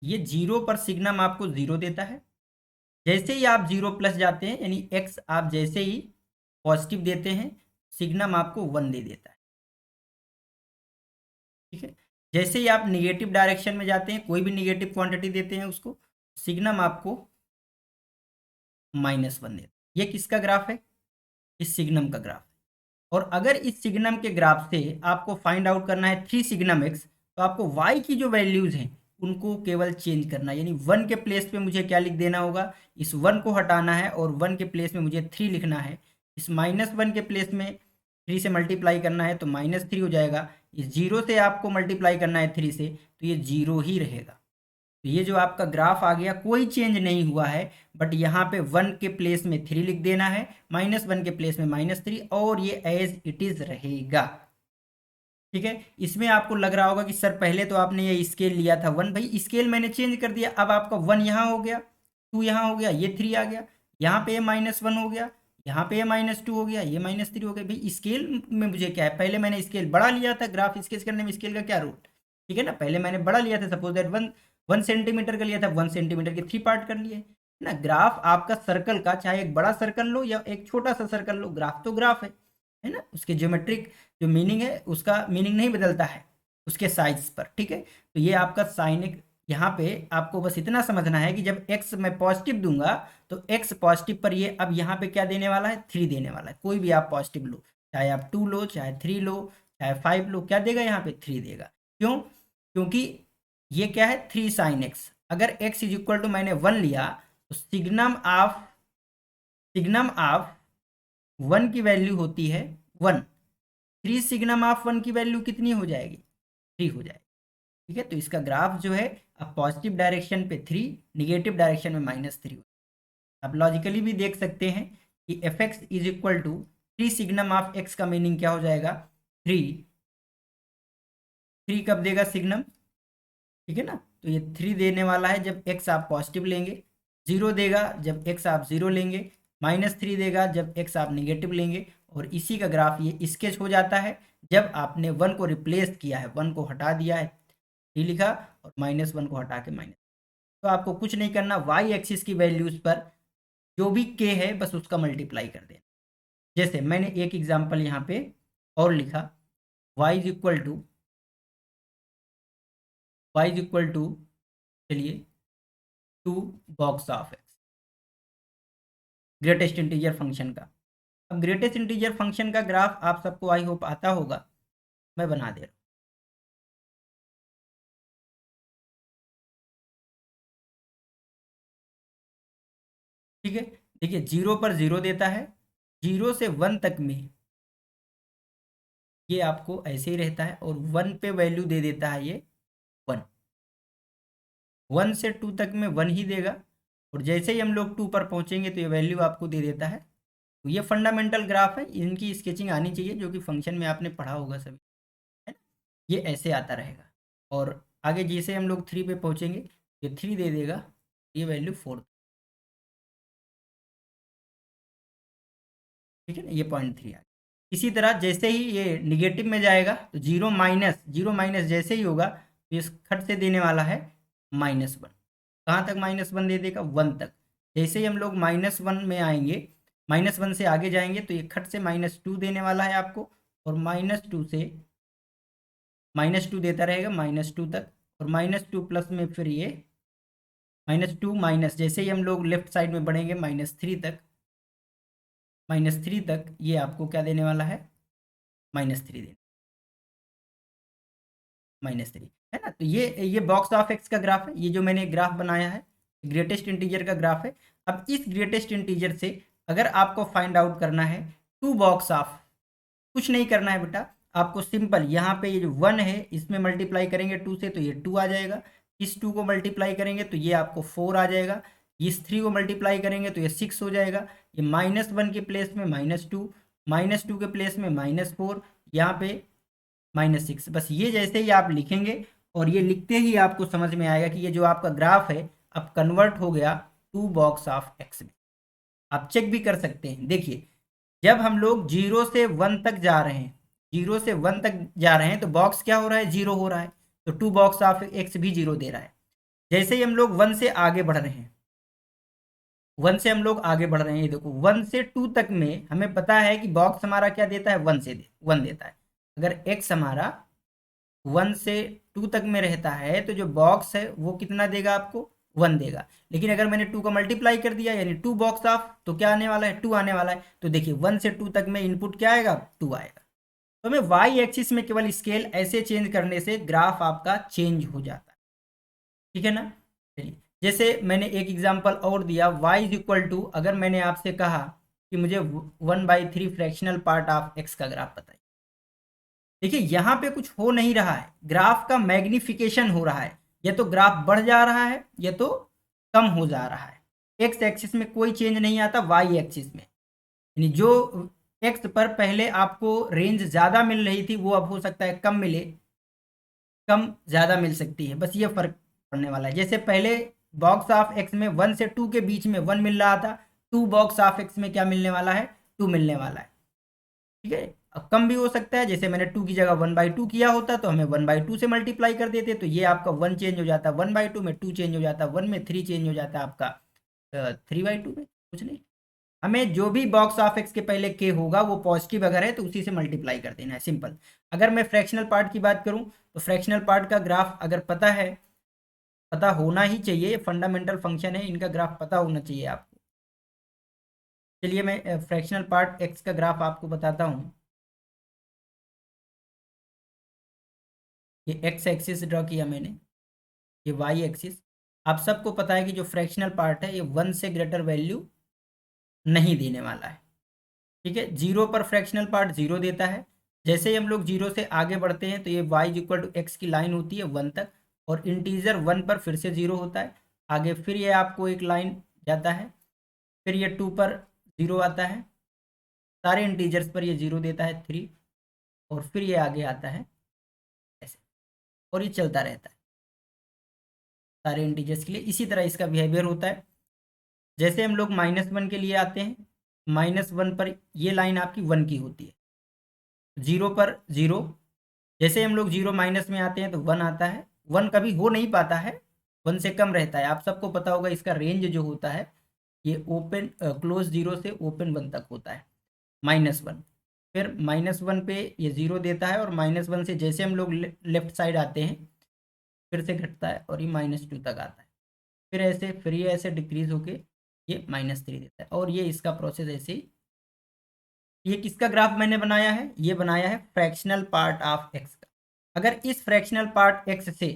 ये 0 पर सिग्नम आपको 0 देता है, जैसे ही आप 0 प्लस जाते हैं यानी x आप जैसे ही पॉजिटिव देते हैं सिग्नम आपको 1 दे देता है, ठीक है। जैसे ही आप निगेटिव डायरेक्शन में जाते हैं, कोई भी निगेटिव क्वांटिटी देते हैं उसको, सिग्नम आपको -1 देता है। ये किसका ग्राफ है? इस सिग्नम का ग्राफ है। और अगर इस सिग्नम के ग्राफ से आपको फाइंड आउट करना है 3 सिग्नम एक्स, तो आपको y की जो वैल्यूज हैं उनको केवल चेंज करना है, यानी 1 के प्लेस पे मुझे क्या लिख देना होगा, इस 1 को हटाना है और 1 के प्लेस में मुझे 3 लिखना है। इस -1 के प्लेस में 3 से मल्टीप्लाई करना है तो -3 हो जाएगा। इस 0 से आपको मल्टीप्लाई करना है 3 से, तो ये 0 ही रहेगा। तो ये जो आपका ग्राफ आ गया कोई चेंज नहीं हुआ है, बट यहाँ पे 1 के प्लेस में 3 लिख देना है, -1 के प्लेस में -3, और ये एज इट इज रहेगा, ठीक है। इसमें आपको लग रहा होगा कि सर पहले तो आपने ये स्केल लिया था 1, भाई स्केल मैंने चेंज कर दिया, अब आपका 1 यहाँ हो गया, 2 यहाँ हो गया, ये 3 आ गया, यहाँ पे ये -1 हो गया, यहाँ पे ये -2 हो गया, ये -3 हो गया। भाई स्केल में मुझे क्या है, पहले मैंने स्केल बड़ा लिया था, ग्राफ स्केच करने में स्केल का क्या रोल, ठीक है ना। पहले मैंने बड़ा लिया था, सपोज दैट 1 सेंटीमीटर का लिया था, 1 सेंटीमीटर के 3 पार्ट कर लिए ना। ग्राफ आपका सर्कल का चाहे एक बड़ा सर्कल लो या एक छोटा सा सर्कल लो, ग्राफ तो ग्राफ है ना। उसके ज्योमेट्रिक जो मीनिंग है उसका मीनिंग नहीं बदलता है उसके साइज पर, ठीक है। तो ये आपका साइनिक, यहाँ पे आपको बस इतना समझना है कि जब x मैं पॉजिटिव दूंगा तो x पॉजिटिव पर ये अब यहाँ पे क्या देने वाला है, 3 देने वाला है। कोई भी आप पॉजिटिव लो, चाहे आप 2 लो, चाहे 3 लो, चाहे 5 लो, क्या देगा यहाँ पे 3 देगा। क्यों? क्योंकि ये क्या है 3 साइन एक्स, अगर x इज इक्वल टू मैंने 1 लिया तो सिग्नम ऑफ 1 की वैल्यू होती है 1, 3 सिग्नम ऑफ 1 की वैल्यू कितनी हो जाएगी, 3 हो जाएगी, ठीक है। तो इसका ग्राफ जो है अब पॉजिटिव डायरेक्शन पे 3, निगेटिव डायरेक्शन में -3। आप लॉजिकली भी देख सकते हैं कि f x is equal to 3 signum of x का मीनिंग क्या हो जाएगा, 3 कब देगा सिग्नम, ठीक है ना। तो ये 3 देने वाला है जब x आप पॉजिटिव लेंगे, 0 देगा जब x आप 0 लेंगे, -3 देगा जब x आप निगेटिव लेंगे। और इसी का ग्राफ ये स्केच हो जाता है जब आपने 1 को रिप्लेस किया है, 1 को हटा दिया है, 3 लिखा और -1 को हटा के माइनस। तो आपको कुछ नहीं करना, y एक्सिस की वैल्यूज पर जो भी k है बस उसका मल्टीप्लाई कर देना। जैसे मैंने एक एग्जांपल यहाँ पे और लिखा, y इज इक्वल टू चलिए 2 box of x, greatest integer function का। अब ग्रेटेस्ट इंटीजर फंक्शन का ग्राफ आप सबको आई होप आता होगा, मैं बना दे रहा हूँ। ठीक है, देखिए 0 पर 0 देता है, 0 से 1 तक में ये आपको ऐसे ही रहता है, और 1 पे वैल्यू दे देता है ये 1, 1 से 2 तक में 1 ही देगा, और जैसे ही हम लोग 2 पर पहुंचेंगे तो ये वैल्यू आपको दे देता है। तो ये फंडामेंटल ग्राफ है, इनकी स्केचिंग आनी चाहिए, जो कि फंक्शन में आपने पढ़ा होगा सभी, है ना। ये ऐसे आता रहेगा, और आगे जैसे हम लोग 3 पे पहुंचेंगे, ये 3 दे देगा, ये वैल्यू 4, ठीक है ना, ये 0.3 आ गया। इसी तरह जैसे ही ये निगेटिव में जाएगा तो 0 माइनस जैसे ही होगा तो इस खट से देने वाला है -1। कहाँ तक -1 दे देगा? 1 तक। जैसे ही हम लोग -1 में आएंगे, -1 से आगे जाएंगे तो ये खट से -2 देने वाला है आपको, और -2 से -2 देता रहेगा -2 तक, और -2 प्लस में फिर ये -2 माइनस, जैसे ही हम लोग लेफ्ट साइड में बढ़ेंगे -3 तक, -3 तक ये आपको क्या देने वाला है? -3 देने, -3, है ना। तो ये बॉक्स ऑफ एक्स का ग्राफ है, ये जो मैंने ग्राफ बनाया है ग्रेटेस्ट इंटीजर का ग्राफ है। अब इस ग्रेटेस्ट इंटीजर से अगर आपको फाइंड आउट करना है टू बॉक्स ऑफ, कुछ नहीं करना है बेटा, आपको सिंपल यहाँ पे ये जो 1 है इसमें मल्टीप्लाई करेंगे 2 से तो ये 2 आ जाएगा, इस 2 को मल्टीप्लाई करेंगे तो ये आपको 4 आ जाएगा, इस 3 को मल्टीप्लाई करेंगे तो ये 6 हो जाएगा, ये -1 के प्लेस में -2, -2 के प्लेस में -4, यहाँ पे -6। बस ये जैसे ही आप लिखेंगे, और ये लिखते ही आपको समझ में आएगा कि ये जो आपका ग्राफ है अब कन्वर्ट हो गया टू बॉक्स ऑफ एक्स में। आप चेक भी कर सकते हैं, देखिए जब हम लोग 0 से 1 तक जा रहे हैं, 0 से 1 तक जा रहे हैं तो बॉक्स क्या हो रहा है? 0 हो रहा है, तो टू बॉक्स ऑफ एक्स भी 0 दे रहा है। जैसे ही हम लोग 1 से आगे बढ़ रहे हैं, 1 से हम लोग आगे बढ़ रहे हैं, ये देखो 1 से 2 तक में हमें पता है कि बॉक्स हमारा क्या देता है? 1 देता है। अगर एक्स हमारा 1 से 2 तक में रहता है तो जो बॉक्स है वो कितना देगा आपको? 1 देगा। लेकिन अगर मैंने 2 का मल्टीप्लाई कर दिया यानी 2 बॉक्स ऑफ, तो क्या आने वाला है? 2 आने वाला है। तो देखिए 1 से 2 तक में इनपुट क्या आएगा? 2 आएगा। तो हमें वाई एक्सिस में केवल स्केल ऐसे चेंज करने से ग्राफ आपका चेंज हो जाता है, ठीक है ना। चलिए जैसे मैंने एक एग्जांपल और दिया, y इज इक्वल टू, अगर मैंने आपसे कहा कि मुझे 1/3 फ्रैक्शनल पार्ट ऑफ x का ग्राफ बताइए, देखिए यहाँ पे कुछ हो नहीं रहा है, ग्राफ का मैग्निफिकेशन हो रहा है, या तो ग्राफ बढ़ जा रहा है या तो कम हो जा रहा है। एक्स एक्सिस में कोई चेंज नहीं आता, वाई एक्सिस में यानी जो एक्स पर पहले आपको रेंज ज़्यादा मिल रही थी वो अब हो सकता है कम मिले, कम ज़्यादा मिल सकती है, बस ये फर्क पड़ने वाला है। जैसे पहले बॉक्स ऑफ एक्स में 1 से 2 के बीच में 1 मिल रहा था, 2 बॉक्स ऑफ एक्स में क्या मिलने वाला है? 2 मिलने वाला है, ठीक है। अब कम भी हो सकता है, जैसे मैंने 2 की जगह 1/2 किया होता तो हमें 1/2 से मल्टीप्लाई कर देते, तो ये आपका 1 चेंज हो जाता, 1/2 में 2 चेंज हो जाता, 1 में 3 चेंज हो जाता आपका 3/2 में, कुछ नहीं। हमें जो भी बॉक्स ऑफ एक्स के पहले के होगा वो पॉजिटिव अगर है तो उसी से मल्टीप्लाई कर देना है, सिंपल। अगर मैं फ्रैक्शनल पार्ट की बात करूं तो फ्रैक्शनल पार्ट का ग्राफ अगर पता है, पता होना ही चाहिए, फंडामेंटल फंक्शन है, इनका ग्राफ पता होना चाहिए आपको। चलिए मैं फ्रैक्शनल पार्ट एक्स का ग्राफ आपको बताता हूँ। ये एक्स एक्सिस ड्रॉ किया मैंने, ये वाई एक्सिस। आप सबको पता है कि जो फ्रैक्शनल पार्ट है ये 1 से ग्रेटर वैल्यू नहीं देने वाला है, ठीक है। 0 पर फ्रैक्शनल पार्ट 0 देता है, जैसे ही हम लोग 0 से आगे बढ़ते हैं तो ये y इक्वल टू एक्स की लाइन होती है 1 तक, और इंटीजर 1 पर फिर से 0 होता है, आगे फिर ये आपको एक लाइन जाता है, फिर ये 2 पर 0 आता है, सारे इंटीजर्स पर ये 0 देता है 3, और फिर ये आगे आता है ऐसे, और ये चलता रहता है सारे इंटीजर्स के लिए। इसी तरह इसका बिहेवियर होता है। जैसे हम लोग -1 के लिए आते हैं, -1 पर ये लाइन आपकी 1 की होती है, 0 पर 0, जैसे हम लोग 0 माइनस में आते हैं तो 1 आता है, 1 कभी हो नहीं पाता है, 1 से कम रहता है। आप सबको पता होगा इसका रेंज जो होता है ये ओपन क्लोज 0 से ओपन 1 तक होता है, -1। फिर -1 पे ये 0 देता है, और -1 से जैसे हम लोग लेफ्ट साइड आते हैं फिर से घटता है और ये -2 तक आता है, फिर ये ऐसे डिक्रीज होके ये -3 देता है, और ये इसका प्रोसेस ऐसे ही। ये किसका ग्राफ मैंने बनाया है? ये बनाया है फ्रैक्शनल पार्ट ऑफ एक्स का। अगर इस फ्रैक्शनल पार्ट एक्स से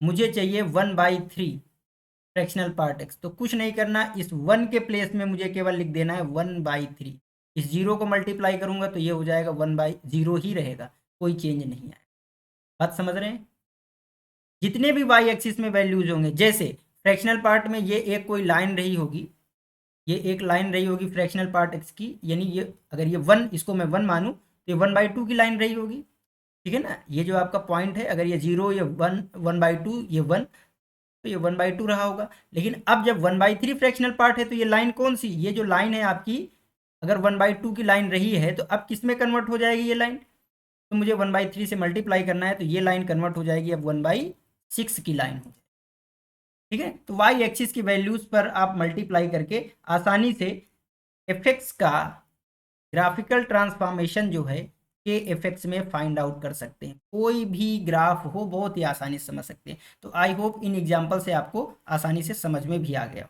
मुझे चाहिए 1/3 फ्रैक्शनल पार्ट एक्स, तो कुछ नहीं करना, इस 1 के प्लेस में मुझे केवल लिख देना है 1/3। इस 0 को मल्टीप्लाई करूंगा तो ये हो जाएगा 1/0 ही रहेगा, कोई चेंज नहीं आएगा। बात समझ रहे हैं? जितने भी वाई एक्सिस में वैल्यूज होंगे, जैसे फ्रैक्शनल पार्ट में ये एक कोई लाइन रही होगी, ये एक लाइन रही होगी फ्रैक्शनल पार्ट एक्स की, यानी ये अगर ये 1, इसको मैं 1 मानूं तो ये 1/2 की लाइन रही होगी। ठीक है ना? ये जो आपका पॉइंट है, अगर ये 0, ये 1, 1/2, ये 1, तो ये 1/2 रहा होगा। लेकिन अब जब 1/3 फ्रैक्शनल पार्ट है तो ये लाइन कौन सी, ये जो लाइन है आपकी, अगर 1/2 की लाइन रही है तो अब किस में कन्वर्ट हो जाएगी ये लाइन? तो मुझे 1/3 से मल्टीप्लाई करना है, तो ये लाइन कन्वर्ट हो जाएगी अब 1/6 की लाइन हो जाएगी। ठीक है? तो वाई एक्सिस की वैल्यूज पर आप मल्टीप्लाई करके आसानी से एफएक्स का ग्राफिकल ट्रांसफॉर्मेशन जो है के एफएक्स में फाइंड आउट कर सकते हैं। कोई भी ग्राफ हो बहुत ही आसानी से समझ सकते हैं। तो आई होप इन एग्जाम्पल से आपको आसानी से समझ में भी आ गया।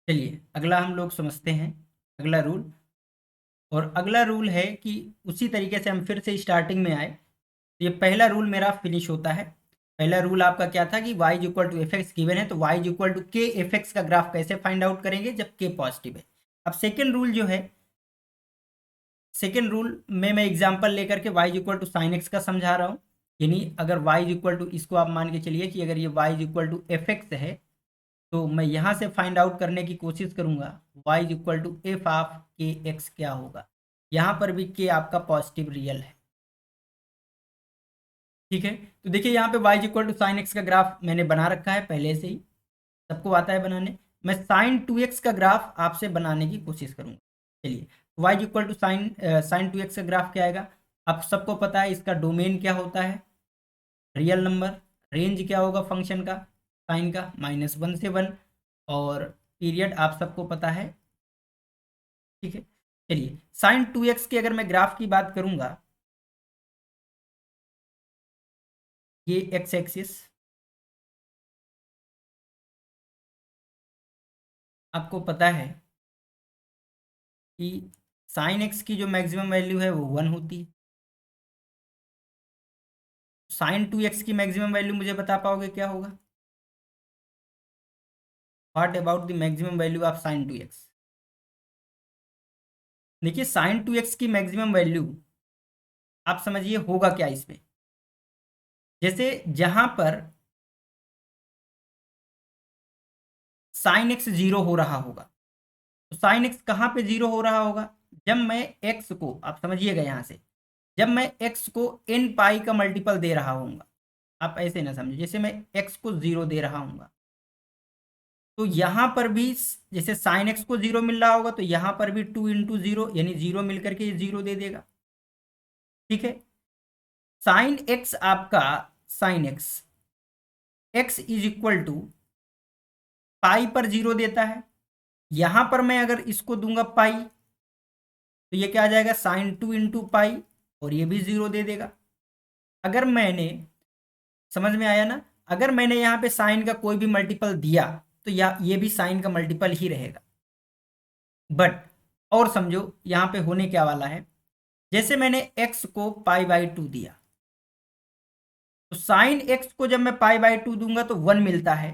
चलिए अगला हम लोग समझते हैं, अगला रूल। और अगला रूल है कि उसी तरीके से हम फिर से स्टार्टिंग में आए, तो ये पहला रूल मेरा फिनिश होता है। पहला रूल आपका क्या था कि y equal to f x given है, तो y equal to k f x का ग्राफ कैसे फाइंड आउट करेंगे जब k पॉजिटिव है। अब सेकेंड रूल जो है, सेकेंड रूल में मैं एग्जांपल लेकर के y equal to sine x का समझा रहा हूँ। यानी अगर y इक्वल टू, इसको आप मान के चलिए कि अगर ये y equal to f x है, तो मैं यहाँ से फाइंड आउट करने की कोशिश करूँगा y equal to F of के एक्स क्या होगा। यहाँ पर भी k आपका पॉजिटिव रियल है। ठीक है? तो देखिए यहाँ पे y equal to sine x का ग्राफ मैंने बना रखा है पहले से ही, सबको आता है बनाने। मैं साइन 2x का ग्राफ आपसे बनाने की कोशिश करूँगा। चलिए, y equal to sign 2x का ग्राफ क्या आएगा? आप सबको पता है इसका डोमेन क्या होता है, रियल नंबर। रेंज क्या होगा फंक्शन का, साइन का, -1 से 1, और पीरियड आप सबको पता है। ठीक है? चलिए, साइन 2x की अगर मैं ग्राफ की बात करूंगा, ये एक्स एक्सिस आपको पता है कि साइन एक्स की जो मैक्सिमम वैल्यू है वो 1 होती है। साइन 2x की मैक्सिमम वैल्यू मुझे बता पाओगे क्या होगा? What about the maximum value of sine 2x? देखिए साइन 2x की मैक्सिमम वैल्यू आप समझिए होगा क्या इसमें, जैसे जहां पर साइन एक्स 0 हो रहा होगा, तो साइन एक्स कहाँ पे 0 हो रहा होगा? जब मैं एक्स को, आप समझिएगा यहाँ से, जब मैं एक्स को एन पाई का मल्टीपल दे रहा हूँगा, आप ऐसे ना समझिए, जैसे मैं एक्स को 0 दे रहा हूँगा, तो यहाँ पर भी जैसे साइन एक्स को 0 मिल रहा होगा, तो यहाँ पर भी 2 × 0 यानी 0 मिल करके ये 0 दे देगा। ठीक है? साइन एक्स आपका, sine x, x is equal to pi पर 0 देता है। यहां पर मैं अगर इसको दूंगा पाई, तो ये क्या आ जाएगा, साइन 2 × पाई, और ये भी 0 दे देगा। अगर मैंने, समझ में आया ना, अगर मैंने यहाँ पे साइन का कोई भी मल्टीपल दिया तो ये भी साइन का मल्टीपल ही रहेगा। बट और समझो यहाँ पे होने क्या वाला है, जैसे मैंने एक्स को π/2 दिया, तो साइन एक्स को जब मैं π/2 दूंगा तो 1 मिलता है।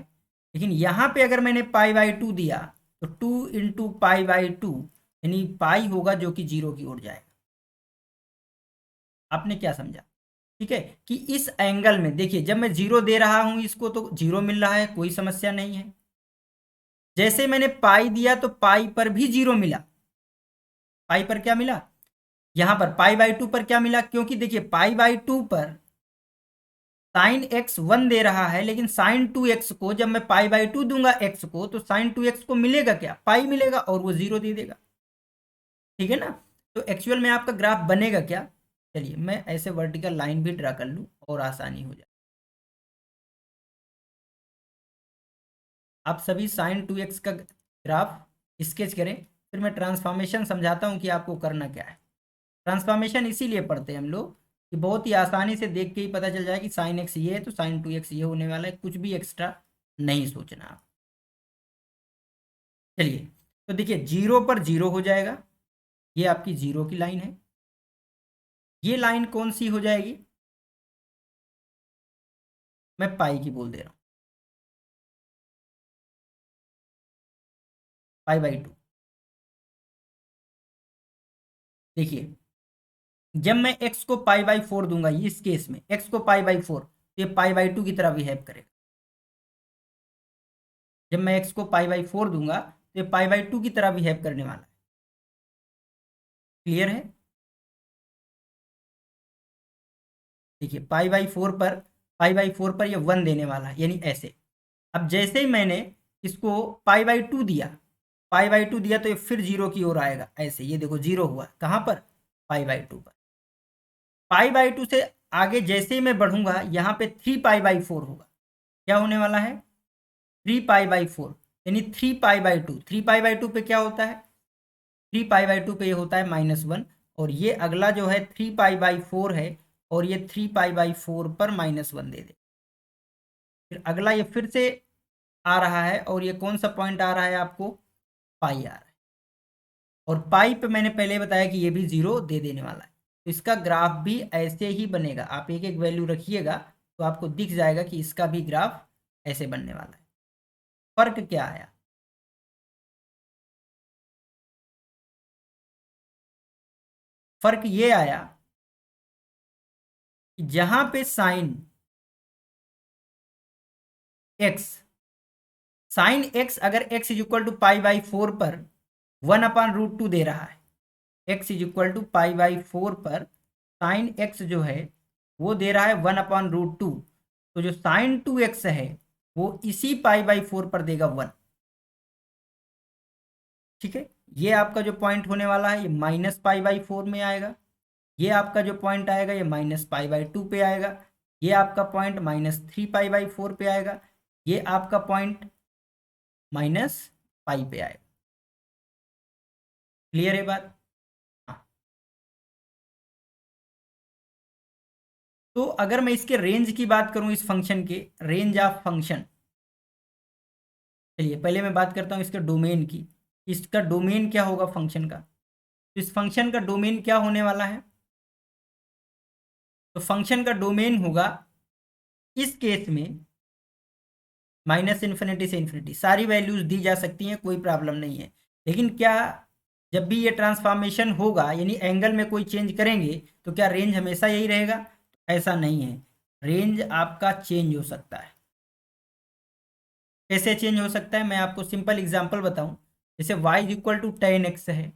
लेकिन यहां पे अगर मैंने π/2 दिया तो 2 × π/2 यानी पाई होगा जो कि 0 की ओर जाएगा। आपने क्या समझा? ठीक है? कि इस एंगल में देखिए, जब मैं 0 दे रहा हूं इसको तो 0 मिल रहा है, कोई समस्या नहीं है। जैसे मैंने पाई दिया तो पाई पर भी 0 मिला। पाई पर क्या मिला? यहां पर π/2 पर क्या मिला? क्योंकि देखिए π/2 पर साइन एक्स 1 दे रहा है, लेकिन साइन 2x को जब मैं π/2 दूंगा एक्स को, तो साइन 2x को मिलेगा क्या, पाई मिलेगा, और वो 0 दे देगा। ठीक है ना? तो एक्चुअल में आपका ग्राफ बनेगा क्या? चलिए मैं ऐसे वर्टिकल लाइन भी ड्रा कर लूं और आसानी हो जाए। आप सभी साइन 2x का ग्राफ स्केच करें, फिर मैं ट्रांसफॉर्मेशन समझाता हूं कि आपको करना क्या है। ट्रांसफॉर्मेशन इसीलिए पढ़ते हैं हम लोग कि बहुत ही आसानी से देख के ही पता चल जाए कि साइन एक्स ये है तो साइन 2x ये होने वाला है, कुछ भी एक्स्ट्रा नहीं सोचना आप। चलिए, तो देखिए 0 पर 0 हो जाएगा, ये आपकी 0 की लाइन है। ये लाइन कौन सी हो जाएगी, मैं पाई की बोल दे रहा हूँ, पाई/2। देखिए जब मैं x को पाई/4 दूंगा, इस केस में x को पाई/4, तो ये पाई/2 की तरह बिहेव करेगा। जब मैं x को पाई/4 दूंगा तो ये पाई/2 की तरह बिहेव करने वाला है। क्लियर है? देखिए पाई/4 पर ये 1 देने वाला है, यानी ऐसे। अब जैसे ही मैंने इसको पाई/2 दिया तो ये फिर 0 की ओर आएगा, ऐसे। ये देखो 0 हुआ कहाँ पर, पाई/2 पर। पाई/2 से आगे जैसे ही मैं बढ़ूंगा, यहाँ पे 3 पाई/4 होगा। क्या होने वाला है, 3 पाई/4, यानी 3 पाई/2। 3 पाई/2 पे क्या होता है, 3 पाई/2 पे ये होता है -1। और ये अगला जो है 3 पाई/4 है, और ये 3 पाई/4 पर -1 दे दे। फिर अगला ये फिर से आ रहा है, और ये कौन सा पॉइंट आ रहा है आपको, पाई आ रहा है। और पाई पे मैंने पहले बताया कि ये भी 0 दे देने वाला है। तो इसका ग्राफ भी ऐसे ही बनेगा, आप एक एक वैल्यू रखिएगा तो आपको दिख जाएगा कि इसका भी ग्राफ ऐसे बनने वाला है। फर्क क्या आया, फर्क ये आया कि जहां पे एक्स साइन एक्स अगर x=पाई/4 पर 1/√2 दे रहा है, x=पाई/4 पर साइन एक्स जो है वो दे रहा है 1/√2, तो जो साइन 2x है वो इसी पाई/4 पर देगा 1। ठीक है, ये आपका जो पॉइंट होने वाला है ये -पाई/4 में आएगा। ये आपका जो पॉइंट आएगा ये -पाई/2 पे आएगा। ये आपका पॉइंट -3 पाई/4 पे आएगा। ये आपका पॉइंट -पाई पे आएगा। क्लियर है बात? हाँ। तो अगर मैं इसके रेंज की बात करूं, इस फंक्शन के रेंज ऑफ फंक्शन, चलिए पहले मैं बात करता हूं इसके डोमेन की। इसका डोमेन क्या होगा फंक्शन का, तो इस फंक्शन का डोमेन क्या होने वाला है, तो फंक्शन का डोमेन होगा इस केस में -∞ से इन्फिनिटी। सारी वैल्यूज दी जा सकती हैं, कोई प्रॉब्लम नहीं है। लेकिन क्या जब भी ये ट्रांसफॉर्मेशन होगा, यानी एंगल में कोई चेंज करेंगे, तो क्या रेंज हमेशा यही रहेगा, ऐसा नहीं है। रेंज आपका चेंज हो सकता है। कैसे चेंज हो सकता है, मैं आपको सिंपल एग्जांपल बताऊं। जैसे y=tan x है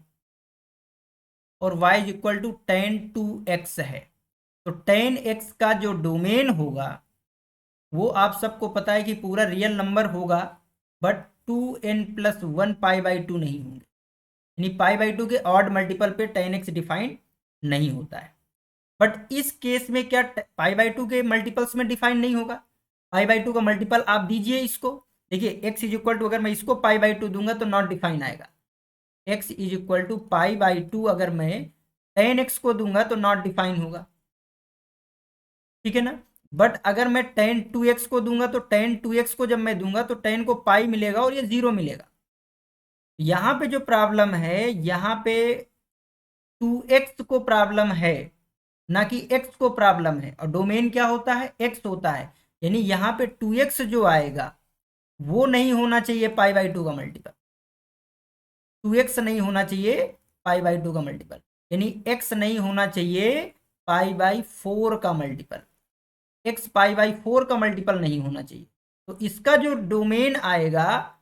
और y=tan2x है, तो tan x का जो डोमेन होगा वो आप सबको पता है कि पूरा रियल नंबर होगा, बट 2n+1 पाई/2 नहीं होंगे। यानी पाई/2 के ऑड मल्टीपल पे tan x डिफाइंड नहीं होता है। बट इस केस में क्या पाई/2 के मल्टीपल्स में डिफाइन नहीं होगा, पाई/2 का मल्टीपल आप दीजिए इसको। देखिए x= अगर मैं इसको पाई/2 दूंगा तो नॉट डिफाइन आएगा। x=पाई/2 अगर मैं tan x को दूंगा तो नॉट डिफाइन होगा। ठीक है ना? बट अगर मैं tan2x को दूंगा तो tan2x को जब मैं दूंगा तो tan को पाई मिलेगा और ये 0 मिलेगा। यहां पे जो प्रॉब्लम है, यहां पे 2x को प्रॉब्लम है, ना कि x को प्रॉब्लम है। और डोमेन क्या होता है, x होता है। यानी यहां पे 2x जो आएगा वो नहीं होना चाहिए पाई/2 का मल्टीपल। 2x नहीं होना चाहिए पाई/2 का मल्टीपल, यानी x नहीं होना चाहिए पाई/4 का मल्टीपल। x पाई/4 का मल्टीपल नहीं होना चाहिए। तो इसका जो डोमेन आएगा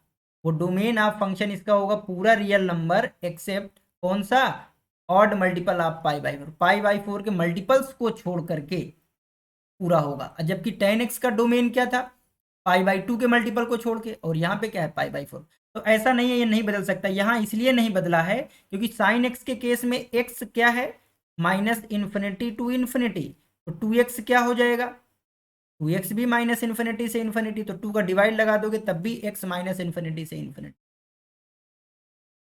वो डोमेन ऑफ फंक्शन इसका होगा पूरा रियल नंबर एक्सेप्ट कौन सा, ऑड मल्टीपल ऑफ पाई/4। पाई/4 के मल्टीपल्स को छोड़ करके पूरा होगा। जबकि tan x का डोमेन क्या था, पाई/2 के मल्टीपल को छोड़ के, और यहाँ पे क्या है पाई/4। तो ऐसा नहीं है, ये नहीं बदल सकता। यहाँ इसलिए नहीं बदला है क्योंकि साइन x के केस में x क्या है, -∞ टू इन्फिनिटी। तो 2x क्या हो जाएगा, 2x भी -∞ से इन्फिनिटी, तो 2 का डिवाइड लगा दोगे तब भी x -∞ से इन्फिनिटी।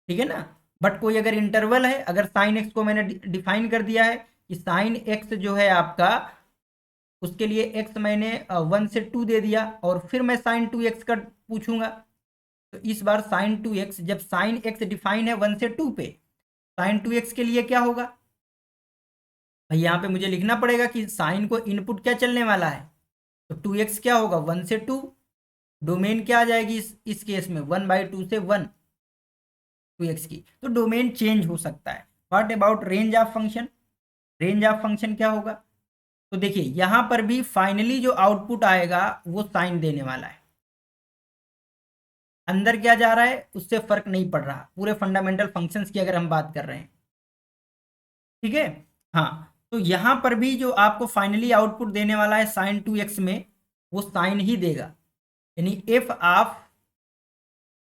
ठीक है ना? बट कोई अगर इंटरवल है, अगर साइन एक्स को मैंने डिफाइन कर दिया है कि साइन एक्स जो है आपका, उसके लिए एक्स मैंने 1 से 2 दे दिया, और फिर मैं साइन 2x का पूछूंगा, तो इस बार साइन 2x, जब साइन एक्स डिफाइन है 1 से 2 पे, साइन 2x के लिए क्या होगा भाई, यहाँ पे मुझे लिखना पड़ेगा कि साइन को इनपुट क्या चलने वाला है, तो 2x क्या होगा 1 से 2, डोमेन क्या आ जाएगी इस केस में 1/2 से 1 2x की, तो डोमेन चेंज हो सकता है। What about range of function, range of function क्या होगा, तो देखिए यहां पर भी फाइनली जो आउटपुट आएगा वो साइन देने वाला है, अंदर क्या जा रहा है उससे फर्क नहीं पड़ रहा, पूरे फंडामेंटल फंक्शंस की अगर हम बात कर रहे हैं, ठीक है। हाँ, तो यहां पर भी जो आपको फाइनली आउटपुट देने वाला है साइन 2x में, वो साइन ही देगा, यानी एफ ऑफ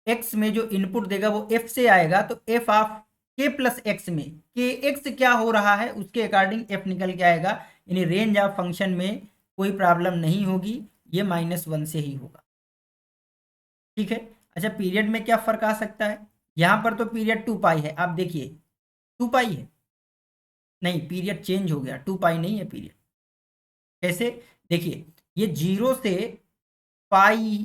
एक्स में जो इनपुट देगा वो एफ से आएगा, तो एफ ऑफ के प्लस एक्स में के एक्स क्या हो रहा है उसके अकॉर्डिंग एफ निकल के आएगा, यानी रेंज ऑफ फंक्शन में कोई प्रॉब्लम नहीं होगी, ये -1 से ही होगा, ठीक है। अच्छा, पीरियड में क्या फर्क आ सकता है, यहाँ पर तो पीरियड 2 पाई है, आप देखिए 2 पाई है, नहीं पीरियड चेंज हो गया, 2 पाई नहीं है पीरियड, कैसे, देखिए ये 0 से पाई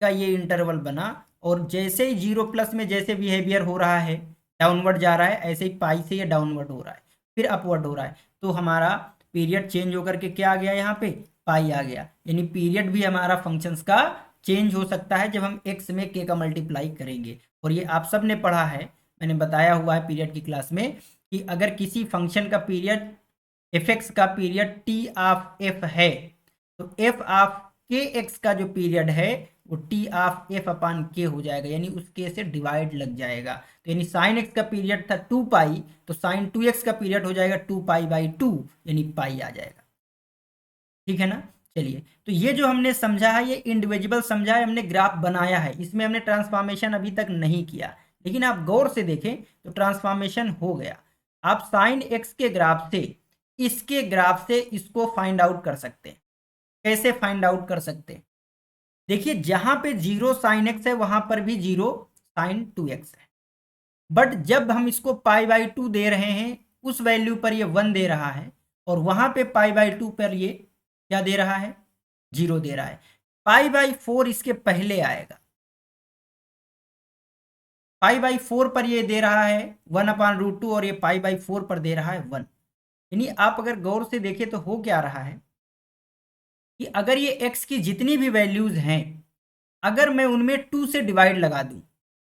का ये इंटरवल बना, और जैसे ही 0+ में जैसे बिहेवियर हो रहा है, डाउनवर्ड जा रहा है, ऐसे ही पाई से ये डाउनवर्ड हो रहा है, फिर अपवर्ड हो रहा है, तो हमारा पीरियड चेंज होकर के क्या आ गया यहाँ पे, पाई आ गया, यानी पीरियड भी हमारा फंक्शंस का चेंज हो सकता है जब हम एक्स में के का मल्टीप्लाई करेंगे। और ये आप सब ने पढ़ा है, मैंने बताया हुआ है पीरियड की क्लास में, कि अगर किसी फंक्शन का पीरियड एफ एक्स का पीरियड टी ऑफ एफ है, तो एफ ऑफ के एक्स का जो पीरियड है वो टी ऑफ एफ अपान के हो जाएगा, यानी उस के से डिवाइड लग जाएगा, तो यानी साइन एक्स का पीरियड था 2 पाई, तो साइन 2x का पीरियड हो जाएगा 2 पाई/2, यानी पाई आ जाएगा, ठीक है ना। चलिए, तो ये जो हमने समझा है ये इंडिविजुअल समझा है, हमने ग्राफ बनाया है, इसमें हमने ट्रांसफॉर्मेशन अभी तक नहीं किया, लेकिन आप गौर से देखें तो ट्रांसफॉर्मेशन हो गया। आप साइन एक्स के ग्राफ से इसके ग्राफ से इसको फाइंड आउट कर सकते हैं, कैसे फाइंड आउट कर सकते हैं, देखिए जहां पे 0 साइन एक्स है वहां पर भी 0 साइन 2x है, बट जब हम इसको पाई/2 दे रहे हैं उस वैल्यू पर ये 1 दे रहा है, और वहां पे पाई/2 पर ये क्या दे रहा है 0 दे रहा है, पाई/4 इसके पहले आएगा, पाई/4 पर ये दे रहा है 1/√2, और ये पाई/4 पर दे रहा है 1, यानी आप अगर गौर से देखें तो हो क्या रहा है कि अगर ये x की जितनी भी वैल्यूज हैं, अगर मैं उनमें 2 से डिवाइड लगा दूं,